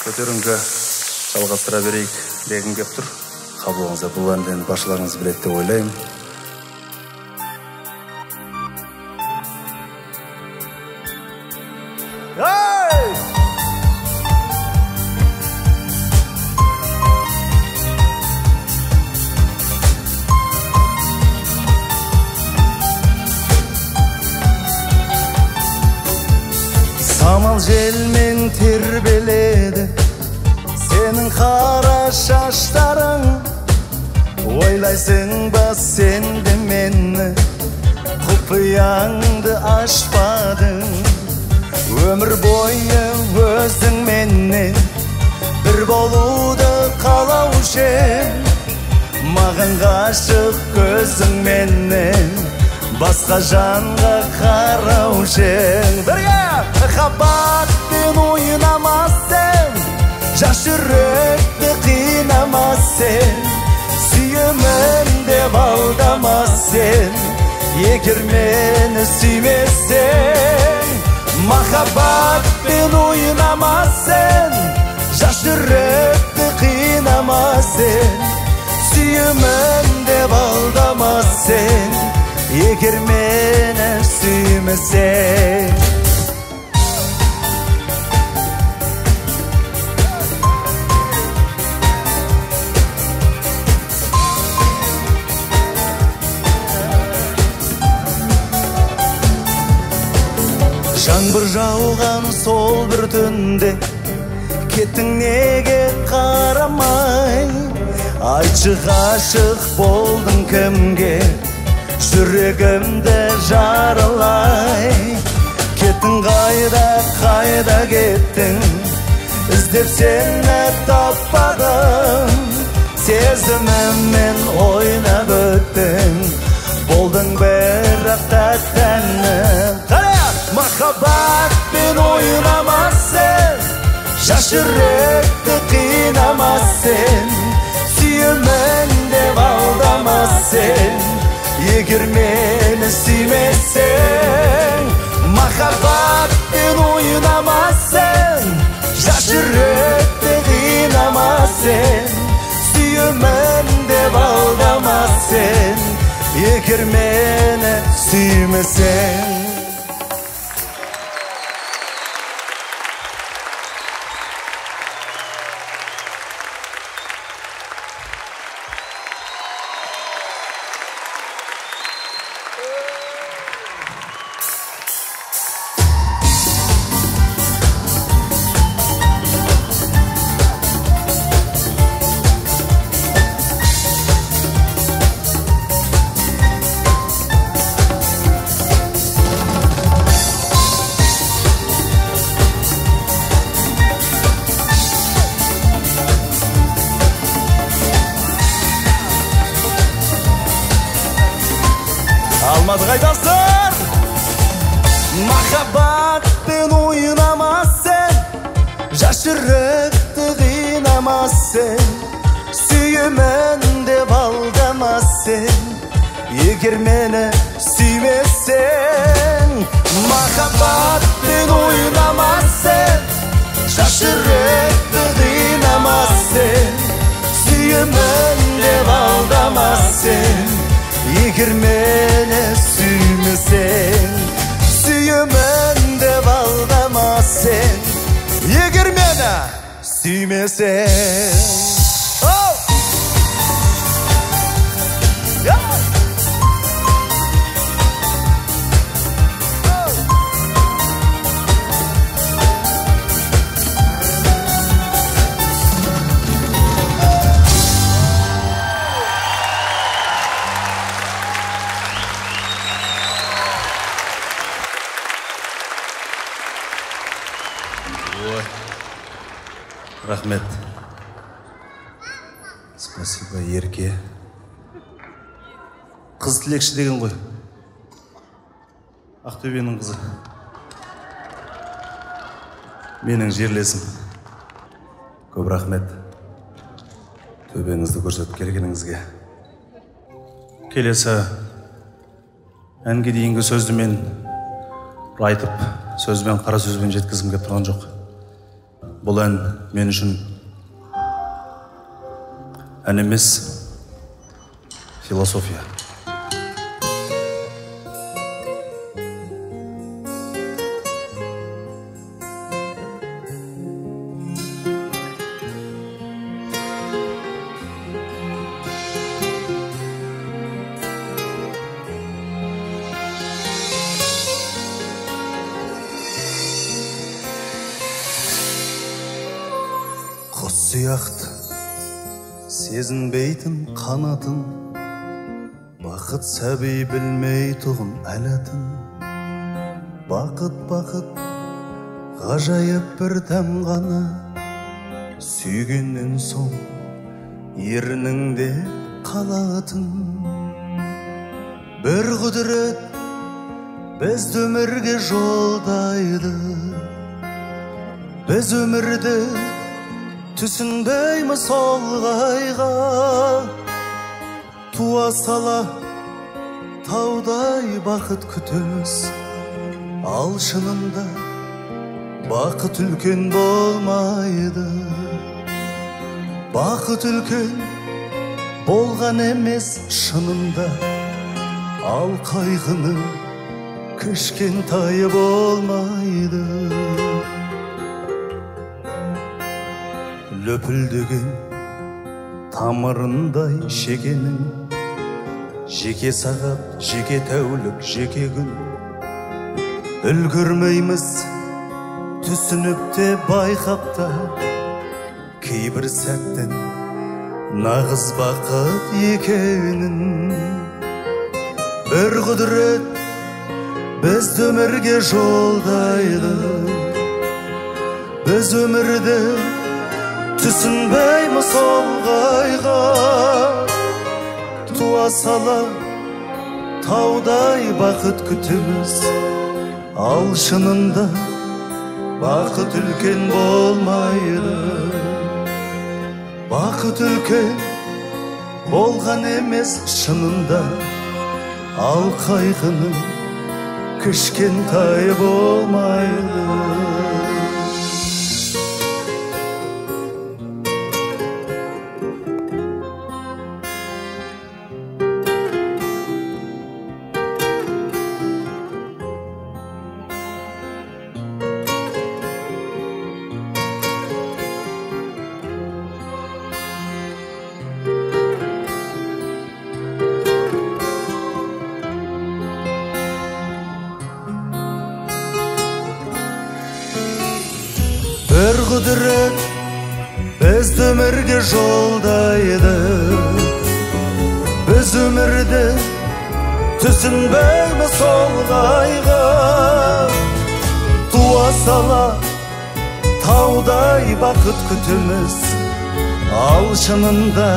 Көтеріңкі жалғастыра берейік дегім кеп тұр. Қабылыңызда бұл әнден баршаларыңыз біледі деп ойлаймын. Самал желмен тербеледі сенің қара шаштарың. Ойлайсың ба сен де мені, құпияңды ашпадың. Өмір бойы өзіңменен бір болуды қалаушы ем. Маған ғашық көзіңменен басқа жанға қараушы ем. Махаббатпен ойнамасын, жас жүректі қинамасын. Сүйемін деп алдамасын, егер мені сүймесең. Махаббатпен ойнамасын, жас жүректі қинамасын. Сүйемін деп алдамасын, егер мені сүймесең. Жаңбыр жауған сол бір түнде кеттің неге қарамай? Айтшы ғашық болдың кімге, жүрегімді жаралай? Кеттің қайда кеттің, іздеп сені таппадым. Сезіміммен ойнап өттің, болдың бірақ тәттәнім. Махаббатпен ойнамасын, жас жүректі қинамасын. Сүйемін деп алдамасын, егер мені сүймесең. Махаббатпен ойнамасын, жас жүректі қинамасын. Сүйемін деп алдамасын, егер мені сүймесең. қайдасың? Махаббатпен ойнамас сен, жас жүректі қинамас сен, сүйемін деп алдамас сен, егер мені сүймесең. Махаббатпен ойнамас сен, жас жүректі қинамас сен, сүйемін деп алдамас сен, егер мені сүймесең. Сүйемін деп алдамас сен, егер мені сүймесең. Рахмет. Спасибо, Ерке. Қыз тілекші деген ғой. Ақтөбенің қызы. Менің жерлесім. Көп рахмет. Төбеңізді көрсетіп келгеніңізге. Келесі әнге дейінгі сөзді мен айтып, сөзбен қара сөзбен жеткізгім келіп тұрған жоқ. Бұл ән мен үшін ән емес, философия. Құс сияқты сезінбейтін қанатын, бақыт сәби білмей тұғын әлатын. Бақыт, бақыт, ғажайып бір тамғаны, сүйгеннен соң ерніңде қалатын. Бір құдірет бізді өмірге жолдайды, біз өмірді түсінбейміз олғайға. Туа сала таудай бақыт күтеміз, ал шынында бақыт үлкен болмайды. Бақыт үлкен болған емес шынында, ал қайғының кішкентайы болмайды. Löpüldеген тамырындай шекенің, жеке сағат, жеке тәулік, жеке күн. Үлгірмейміз түсініп те байқап та, кейбір сәттен нағыз бақыт екенін. Бір құдірет бізді өмірге жолдайды, біз өмірді түсінбейміз олғайға. Туа сала таудай бақыт күтеміз, ал шынында бақыт үлкен болмайды. Бақыт үлкен болған емес шынында, ал қайғының кішкентайы болмайды. Бір құдірет бізді өмірге жолдайды, біз өмірді түсінбейміз олғайға. Туа сала таудай бақыт күтеміз, ал шынында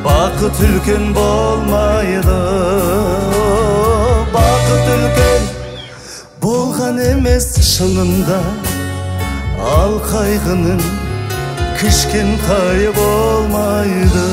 бақыт үлкен болмайды. бақыт үлкен болған емес шынында, ал қайғының кішкентайы болмайды.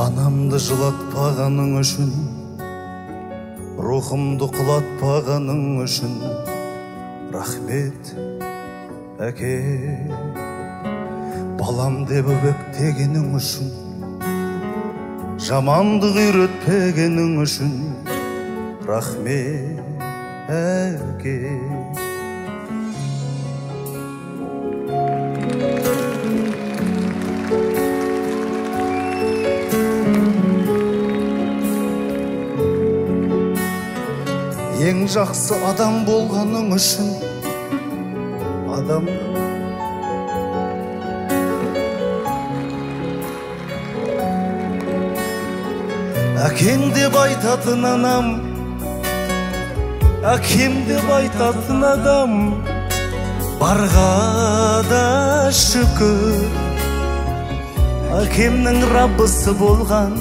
Анамды жылатпағаның үшін, рухымды құлатпағаның үшін, рахмет әке. Балам деп өбектегенің үшін, жамандық үйретпегенің үшін, рахмет әке. Ең жақсы адам болғаның үшін, адам әкең деп айтатын анам, әкем деп айтатын адам, барға да шүкір. Әкемнің раббысы болған,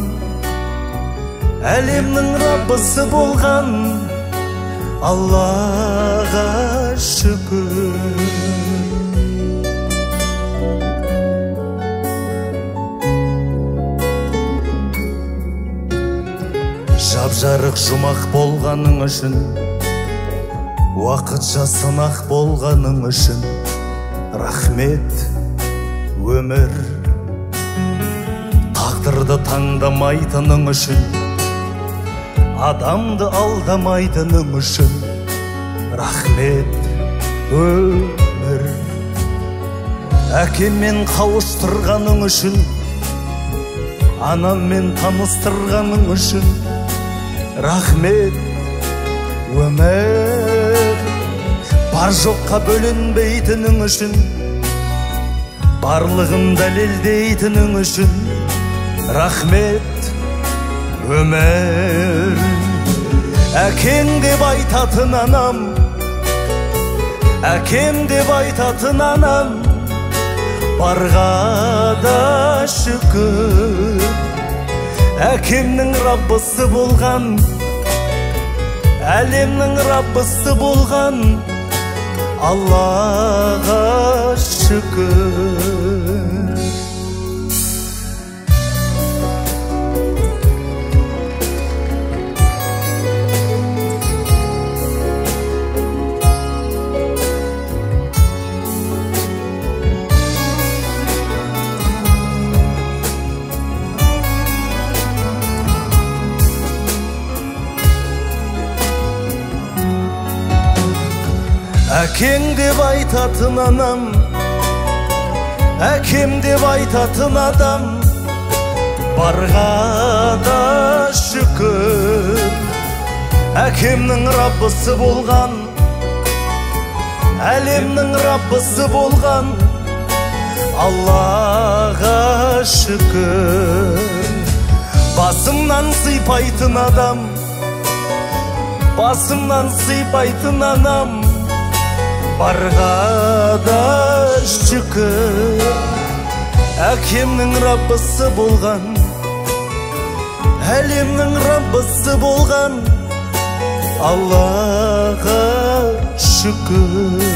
әлемнің раббысы болған, Аллаға шүкір. Жап-жарық жұмақ болғаның үшін, уақытша сынақ болғаның үшін, рахмет өмір. Тағдырды таңдамайтының үшін, адамды алдамайтының үшін, рахмет өмір. Әкеммен қауыштырғаның үшін, анаммен таныстырғаның үшін, рахмет өмір. Бар жоққа бөлінбейтінің үшін, барлығын дәлелдейтінің үшін, рахмет өмір. Әкең деп айтатын анам, әкем деп айтатын анам, барға да шүкір. Әкемнің раббысы болған, әлемнің раббысы болған, Аллаға шүкір. Әкең деп айтатын анам, әкем деп айтатын адам, барға да шүкір. Әкемнің раббысы болған, әлемнің раббысы болған, Аллаға шүкір. Басымнан сыйпайтын адам, басымнан сыйпайтын анам, барға да шүкір. Әкемнің раббысы болған, әлемнің раббысы болған, Аллаға шүкір.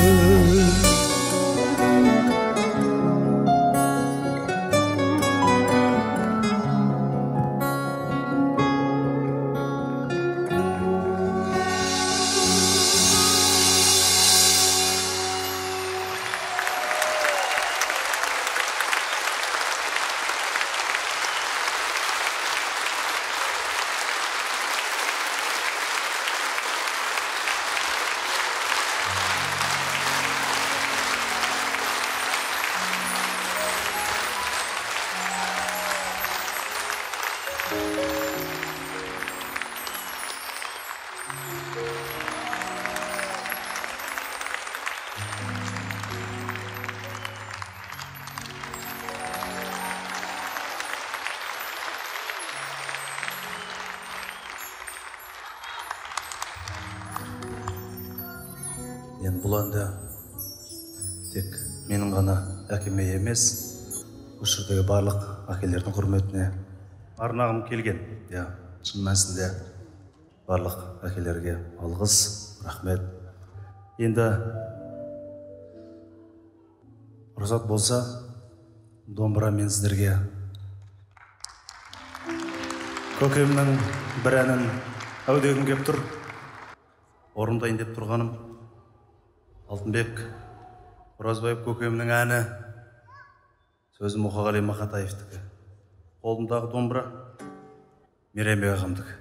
Енді бұл әнді тек менің ғана әкеме емес, осы жердегі барлық әкелердің құрметіне арнағым келген. Шын мәнісінде барлық әкелерге алғыс, рахмет. Енді рұқсат болса, домбыра мен сіздерге көкемнің бір әнін әудегім кеп тұр. Орындайын деп тұрғаным Алтынбек Оразбаев көкемнің әні, сөзі Мұқағали Мақатаевтікі. Қолымдағы домбыра Мейрамбек ағамдікі.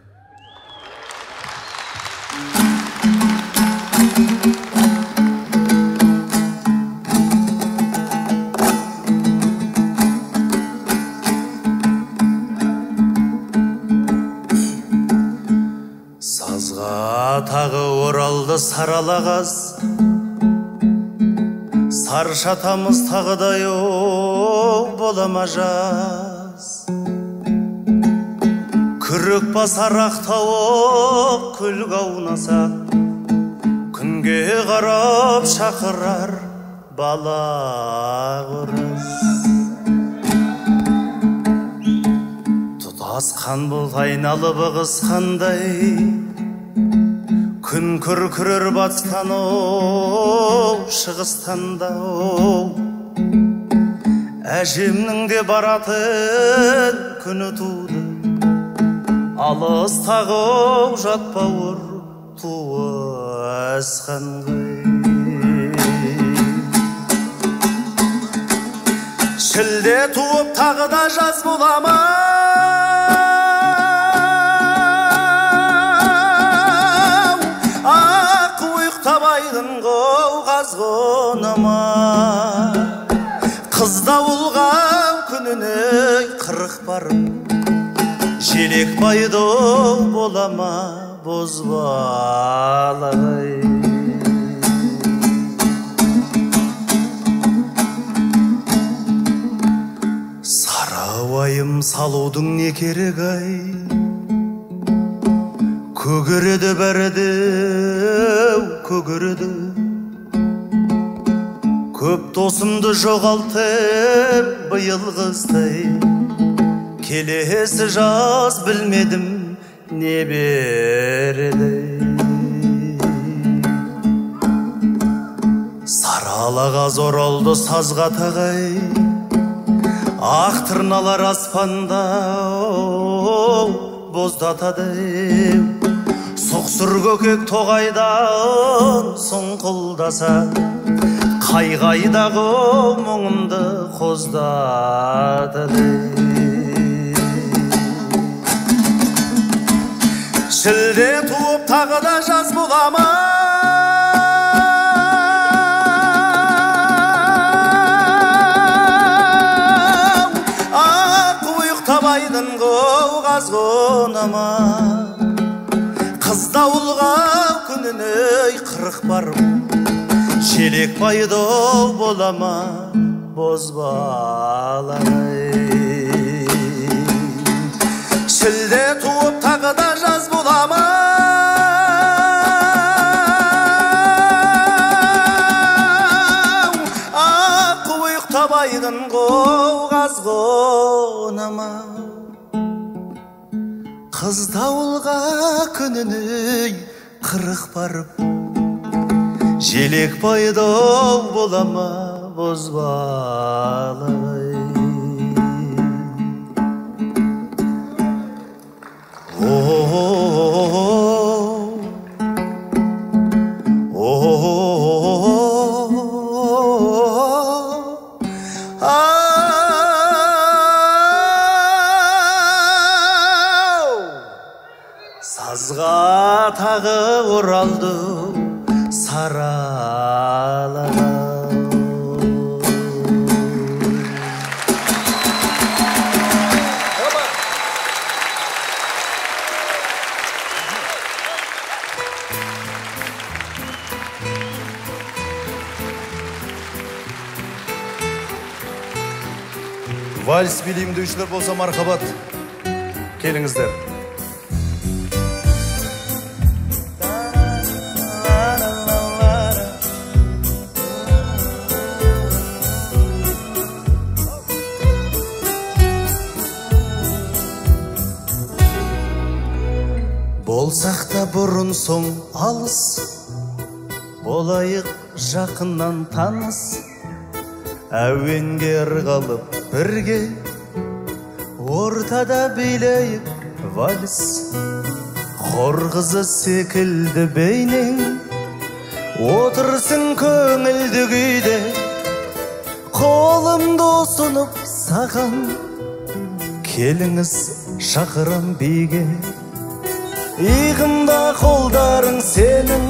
Сазға тағы оралды сарала қаз, сары шатамыз тағыдай бола ма жаз. Күрек басар ақтауып күлгі аунасақ, күнге қарап шақырар бала қораз. Тұтасқан бұл айналып ығысқандай, күн күркірер батыстан шығыстан да әжемнің де баратын күні туды. Алыстағы жат бауыр туысқанғай. Шілде туып тағы да жаз бола ма? Ақ ұйықтабайдың қауғазғыны ма? Қыз дауылға күніне 40 барып, желек байды бола ма бозбалағай. Сарауайым салудың не керек ай? Көгереді бәріде, көгереді. Көп досымды жоғалтып биыл қыстай, келесі жаз білмедім не береді. Саралаға зоралды сазға тағай, ақ тырналар аспанда боздатады. Сұқсыр көкек тоғайдан сұңқылдаса, қайғайдағы мұңымды қоздатады. Шілде туып тағы да жаз бола ма? Ақ ұйықтабайдың қауғазғыны ма? Қыз дауылға күніне 40 барып, желек байды бола ма бозбалағай. Шілде туып тағы да жаз бола ма? Ақ ұйықтабайдың қауғазғыны ма? Қыз дауылға күніне 40 барып, желек байды бола ма бозбалағай. Сазға тағы оралды саралаға. Вальс билеймін деушілер болса мархабат, келіңіздер. болсақ та бұрын соң алыс, болайық жақыннан таныс, әуенге ырғалып бірге, ортада билейік вальс. Хор қызы секілді бейнең, отырсың көңілді күйде, қолымды ұсынып саған, келіңіз шақырам биге. Иығымда қолдарың сенің,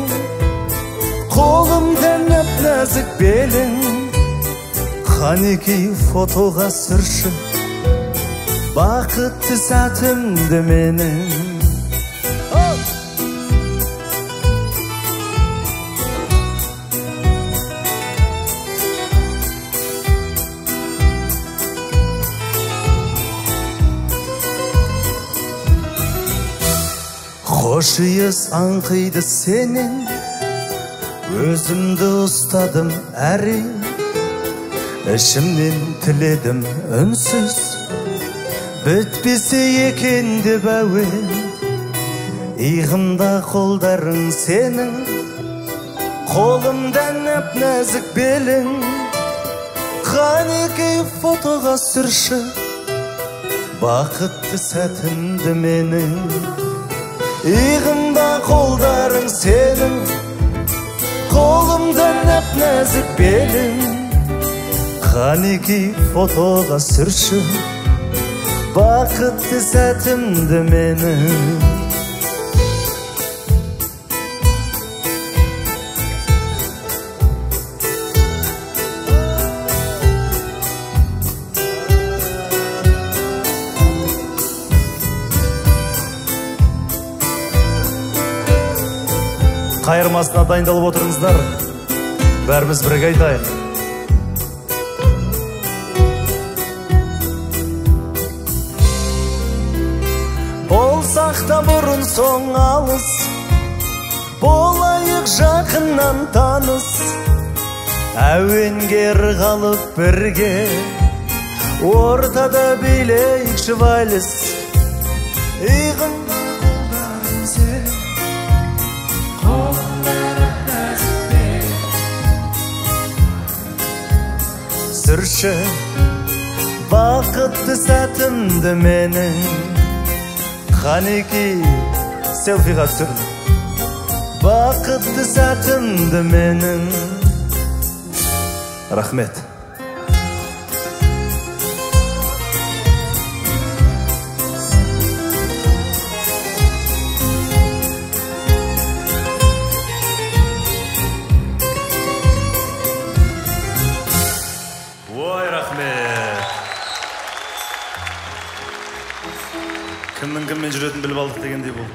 қолымда нәп-нәзік белің, қанекей фотоға сүрші бақытты сәтімді менің. Хош иіс аңқиды сенен, өзімді ұстадым әрі, ішімнен тіледім үнсіз, бітпесе екен деп әуен. Иығымда қолдарың сенің, қолымда нәп-нәзік белің, қанекей фотоға сүрші бақытты сәтімді менің. Иығымда қолдарың сенің, қолымда нәп-нәзік белің, қанекей фотоға сүрші бақытты сәтімді менің. Қайырмасына дайындалып отырыңыздар, бәріміз бірге айтайық. Болсақ та бұрын соң алыс, болайық жақыннан таныс, әуенге ырғалып бірге, ортада билейікші вальс. Иығымда қолдарың сен, сүрші бақытты сәтімді менің. Қанекей селфиға түсір бақытты сәтімді менің. Рахмет. Кімнің кіммен жүретін біліп алдық дегендей бұл.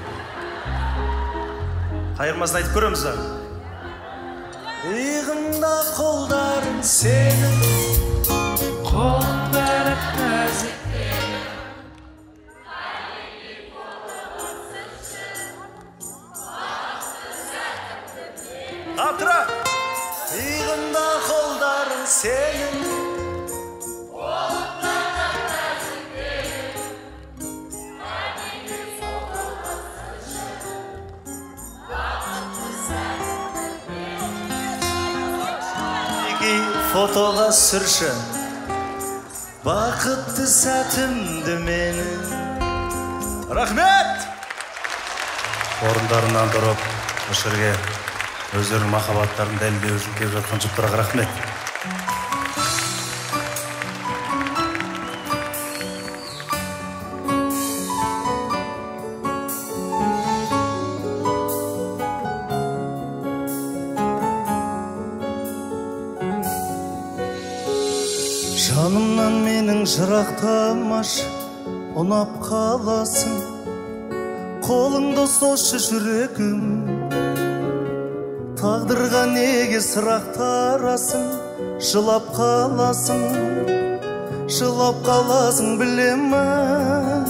Қайырмасын айтып көреміз да. Иығымда қолдарың сенің, қолымда нәп-нәзік белің, атыра. Иығымда қолдарың сенің, фотоға сүрші бақытты сәтімді менің. Рахмет! Орындарынан тұрып, осы жерге өздерінің махаббаттарын дәлелдеу үшін келіп жатқан жұптарға рахмет. Жанымнан менің жырақтамаш, ұнап қаласың, қолыңды ұсташы жүрегім. Тағдырға неге сырақтарасың, жылап қаласың білемін.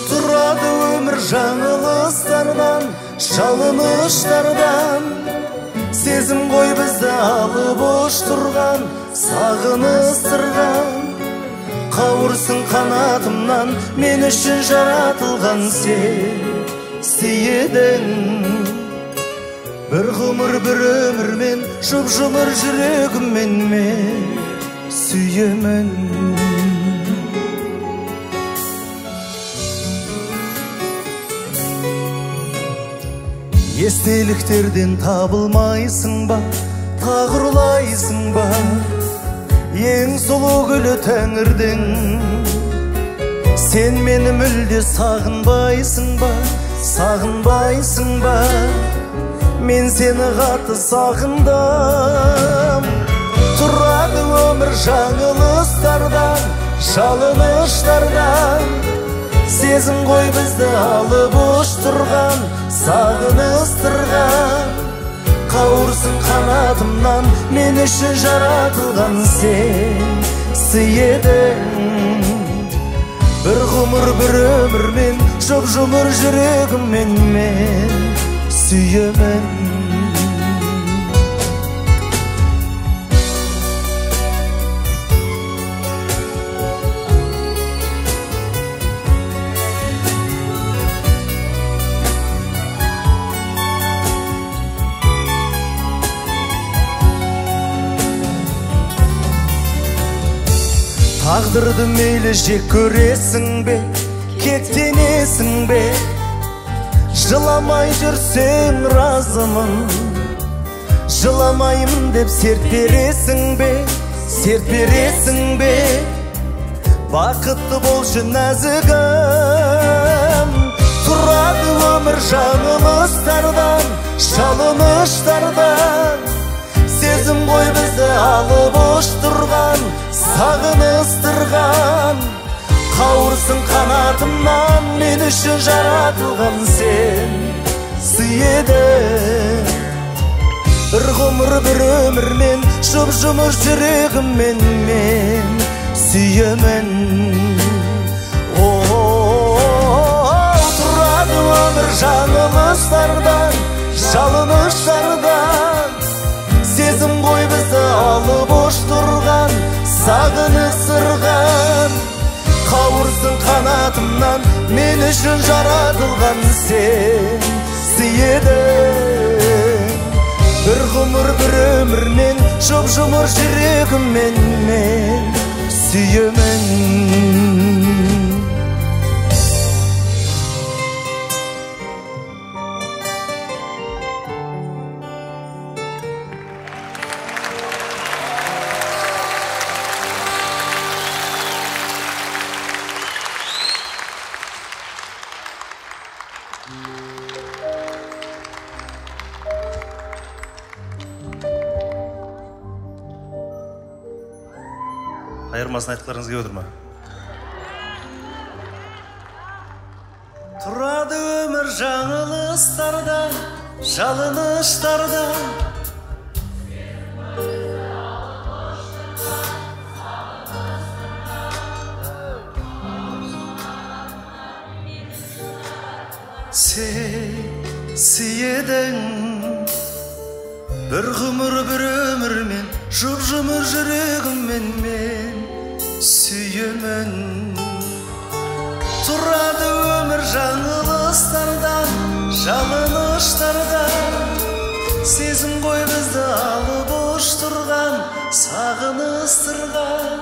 Тұрады өмір жаңылыстардан, шалыныштардан, сезім ғой бізді алып ұштырған, сағыныстырған. Қауырсың қанатымнан, мен үшін жаратылған сен, сүйедің. Bir ғұмыр bir ömür мен жұп-жұмыр жүрегіммен мен сүйемін. Естеліктерден табылмайсың ба, тағырлайсың ба, ең сұлу гүлі тәңірдің. Сен мені мүлде сағынбайсың ба, сағынбайсың ба, мен сені қатты сағындым. Тұрады өмір жаңылыстардан, жалыныштардан. Сезім ғой бізді алып ұш тұрған, сағыныстырған. Қауырсын қанатымнан, мен үшін жаратылған сен сүйедің. Bir ғұмыр bir ömür мен жұп-жұмыр жүрегіммен мен сүйемін. Тағдырды мейлі жек көресің бе, кектенесің бе, жыламай жүрсең разымын. Жыламайым деп серт бересің бе, серт бересің бе, бақытты болшы нәзігім. Тұрады өмір жаңылыстардан, жалыныштардан. Сезім ғой бізді алып ұш тұрған, сағыныстырған. Қауырсын қанатымнан, мен үшін жаратылған сен сүйедің. Bir ғұмыр bir ömür мен жұп-жұмыр жүрегіммен мен сүйемін. Тұрады өмір жаңылыстардан, жалыныштардан. Сезім ғой бізді алып ұш тұрған, сағыныстырған. Қауырсын қанатымнан, мен үшін жаратылған сен сүйедің. Bir ғұмыр bir ömür мен жұп-жұмыр жүрегіммен мен сүйемін. Айырмасын айтқыларыңыз келіп отыр ма? Тұрады өмір жаңылыстардан, жалыныштардан. Сен сүйедің. Bir ғұмыр bir ömür мен жұп-жұмыр жүрегіммен мен сүйемін. Тұрады өмір жаңылыстардан, жалыныштардан. Сезім ғой бізді алып ұш тұрған, сағыныстырған.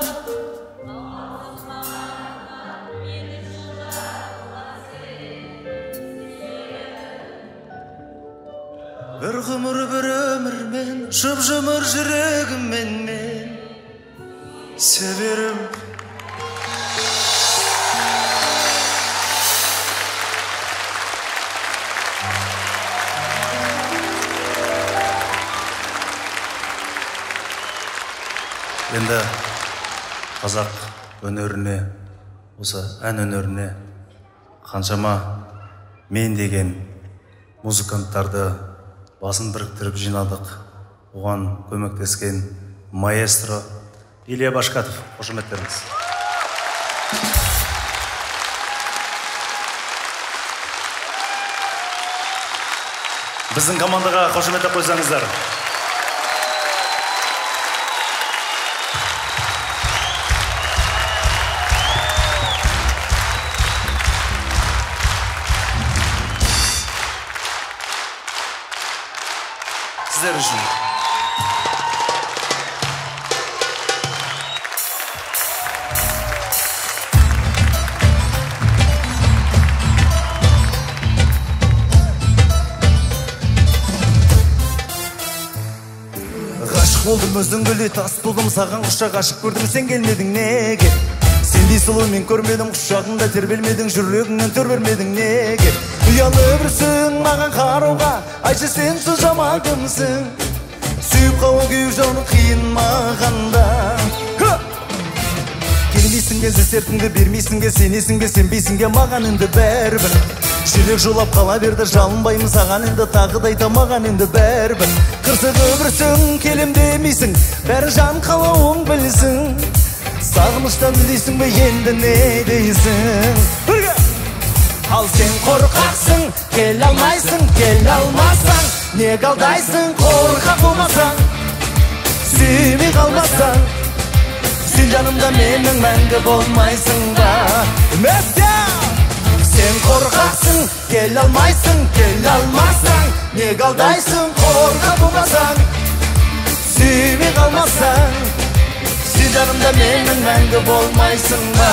Bir ғұмыр bir ömür мен жұп-жұмыр жүрегіммен мен severim. Енді қазақ өнеріне, осы ән өнеріне қаншама мен деген музыканттарды басын біріктіріп жинадық. Оған көмектескен маэстро Илья Башкатов. Қошеметтеріңіз. Біздің командаға қошеметтеп қойсаңыздар. Sizler үшін. Ғашық болдым өзің гүлі тас болдым саған құшақ ашық көрдім сен келмедің неге сендей сұлу мен көрмедім құшағыңда тербелмедің жүрегіңнен төр бермедің неге ұялы бүрсің маған қарауға айтшы сен сұлжама кімсің сүйіп қалу күйіп жауны қиын мағанда келмейсің кезде сертіңді бермейсің бе сенесің бе сенбейсің бе маған енді бәрібір жүрек жолап қала берді жалынбаймын саған енді тағы да айтамаған енді бәрібір қырсығы бүрсің келем демейсің бәрі жан қалауың білсің сағыныштан іздейсің бе енді не дейсің ал сен қорқақсың келе алмасаң неге алдайсың қорқақ болмасаң сүймей қалмасаң сен жанымда менің мәңгі болмайсың ба сен қорқақсың келе алмасаң неге алдайсың қорқақ болмасаң сүймей қалмасаң сен жанымда менің мәңгі болмайсың ба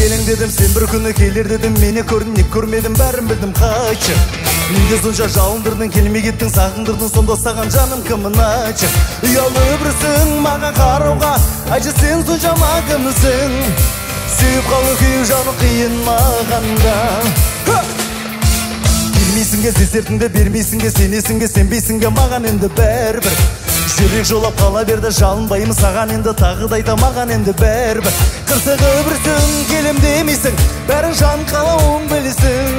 Елің дедім сен бір күні келер дедім мені көрдің не көрмедім бәрін білдім қайтшы неге сонша жалындырдың келмей кеттің сағындырдың сонда саған жаным кімін айтшы ұялы бүрсің маған қарауға айтшы сен соншама кімсің сүйіп қалу күйіп жауны қиын мағанда келмейсің кезде сертіңді бермейсің бе сенесің бе сенбейсің бе маған енді бәрібір жүрек жолап қала берді жалынбаймын саған енді тағы да айтамаған енді бәрібір қырсығы бүрсің келем демейсің бәрін жан қалауың білсің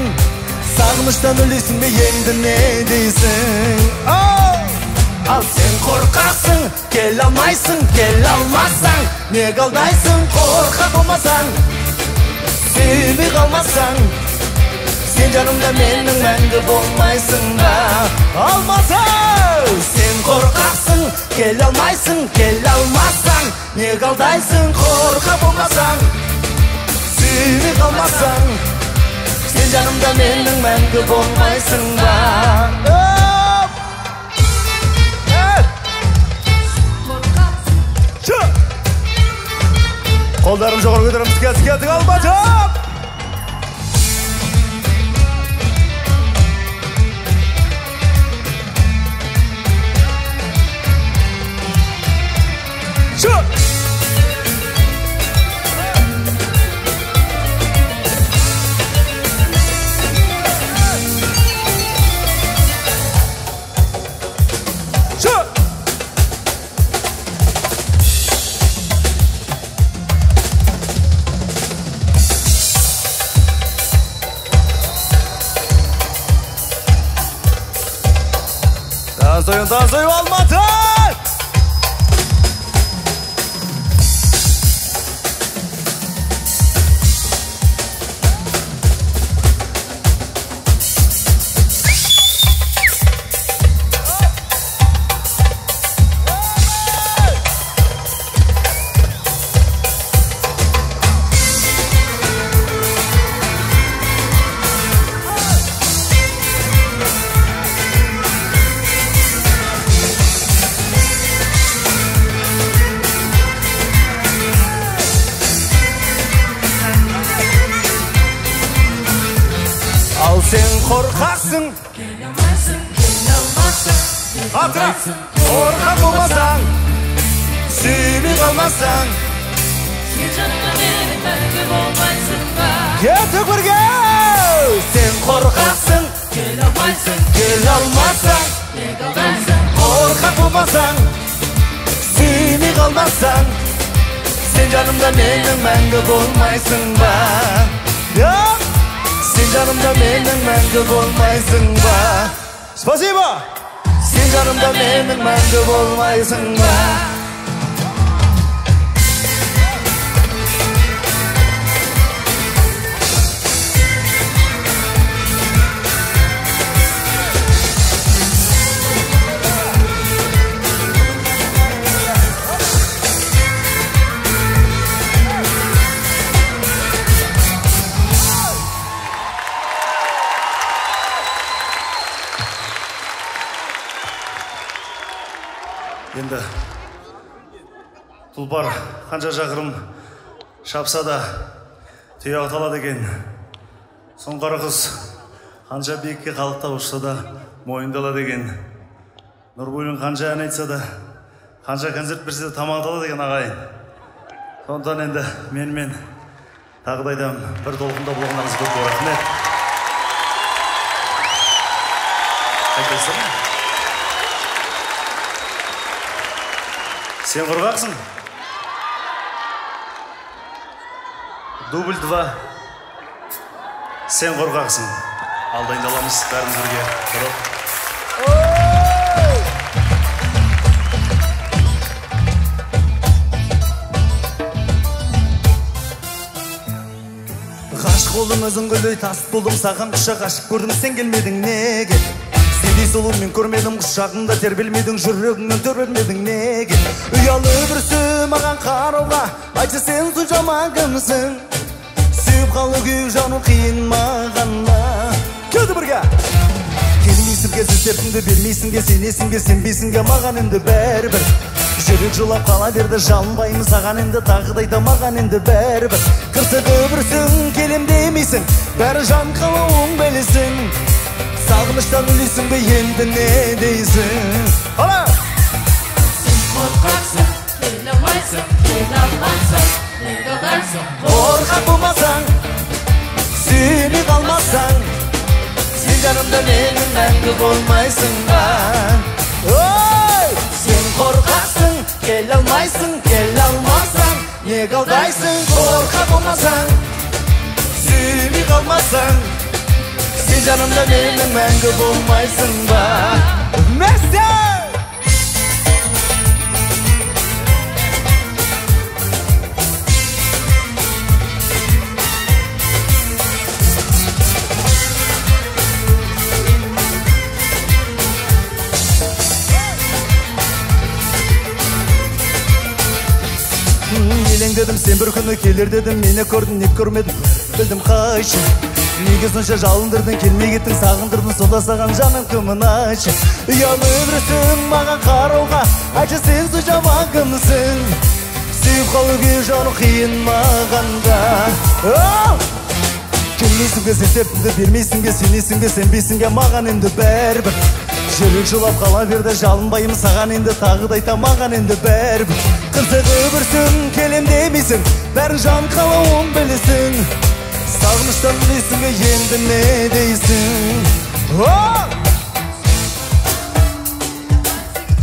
сағыныштан өлесің бе енді не дейсің ал сен қорқақсың келе алмасаң неге алдайсың қорқақ болмасаң сүймей қалмасаң сен жанымда менің мәңгі болмайсың ба алмасаң сен қорқақсың келе алмасаң неге алдайсың қорқақ болмасаң сүймей қалмасаң сен жанымда менің мәңгі болмайсың ба қолдарым жоғары көтереміз кәсік алматым Танцуем Алматы! Сен қорқақсың атыра қорқақ болмасаң сүймей қалмасаң сен жанымда менің мәңгі болмайсың ба кеттік бірге сен қорқақсың келе алмасаң неге алдайсың қорқақ болмасаң сүймей қалмасаң сен жанымда менің мәңгі болмайсың ба сен жанымда менің мәңгі болмайсың ба спасибо сен жанымда менің мәңгі болмайсың ба Енді тұлпар қанша шақырым шапса да тұяғы талады екен. Сұңқар қыз қанша биікке қалықтап ұшса да мойындалады екен. Нұрбөйлің қанша ән айтса да, қанша концерт берсе де тамағы талады екен ағайын. Сондықтан енді менімен тағы да айтамын, бір толқында болғаныңыз көп рахмет. Сен қорқақсың? Дубль 2. Сен қорқақсың. Ал дайындаламыз бәріміз бірге. Тұрып. Ғашық болдым өзің гүлдей тас болдым саған құшақ ашып көрдім сен келмедің неге? Сендей сұлу мен көрмедім құшағыңда тербелмедің жүрегіңнен тербелмедің неге? Ұялы бүрсі маған қарауға айтшы сен соншама кімсің? Сүйіп қалу күйік жану қиын мағанда. Келді бірге! Келмейсің кезі сертіңді бермейсің ге сенесің ге сенбейсің ге маған енді бәрібір. Жүрек жылап қала берді жалынбаймын саған енді тағыдай да маған енді бәрібір. Қырсығы бүрсің келем демейсің бәрі жан қалауың білесің. Сағыныштан үлейсің бе енді не дейсің? Ала! Сен қорқақсың, келе алмайсың, келе алмасың, не қалдарсың? Қорқақ болмасаң, сүймей қалмасаң, сен жанымда менің мәңгі болмайсың ба? Ой! Сен қорқақсың, келе алмайсың, келе алмасаң, не қалдайсың? Қорқақ болмасаң, сүймей қалмасаң, сен жанымда менің мәңгі болмайсың ба? Мәсте! Елең дедім сен бір күні келер дедім мені көрдің не көрмедім білдім қайшы. Неге сонша жалындырдың келмей кеттің сағындырдың сонда саған жаным кімін айтшы. Ұялы бүрсің маған қарауға айтшы сен соншама кімсің? Сүйіп қалу күйік жану қиын мағанда. Келмейсің ге сен сертіңді бермейсің ге сенесің ге сенбейсің ге маған енді бәрібір. Жүрек жылап қала берді жалынбаймын саған енді тағыдай да маған енді бәрібір. Қырсығы бүрсің келем демейсің бәрін жан қалауың білесің. Сағыныштан білесің бе енді не дейсің?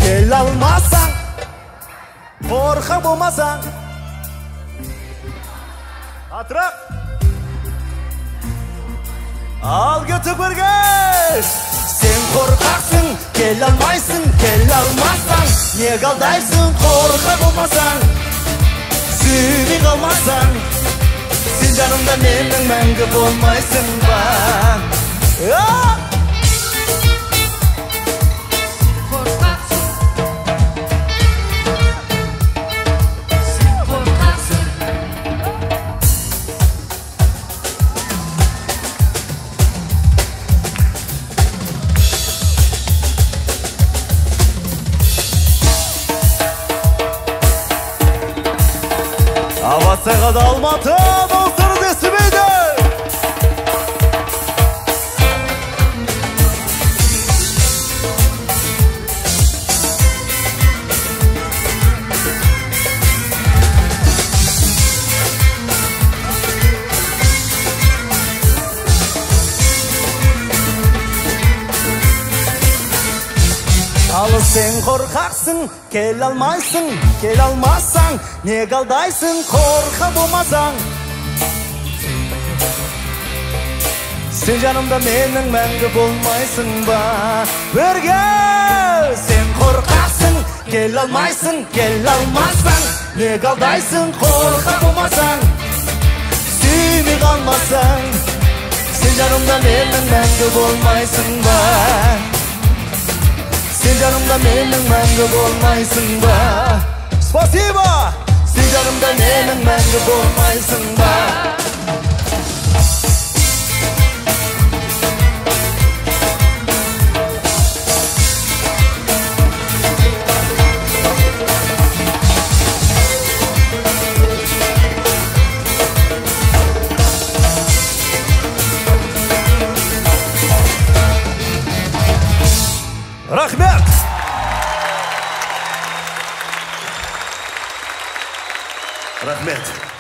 Келе алмасаң, қорқақ болмасаң, атырақ ал кетіп бірге. Сен қорқақсың, келе алмайсың, келе алмасаң, не қалдайсың? Қорқақ болмасаң, сүймей қалмасаң, сен жанымда менің мәңгі болмайсың ба? Қорқақсың, сен қорқақсың. Абатсайға да Алматы болсырыз естімейді. Ал сен қорқақсың, келе алмайсың, келе алмасаң, не қалдайсың? Қорқақ болмасаң, сен жанымда менің мәңгі болмайсың ба? Бірге! Сен қорқақсың, келе алмайсың, келе алмасаң, не қалдайсың? Қорқақ болмасаң, сүймей қалмасаң, сен жанымда менің мәңгі болмайсың ба? Сен жанымда менің мәңгі болмайсың ба? Спасибо! Сен жанымда менің мәңгі болмайсың ба? Рахмет! Рахмет.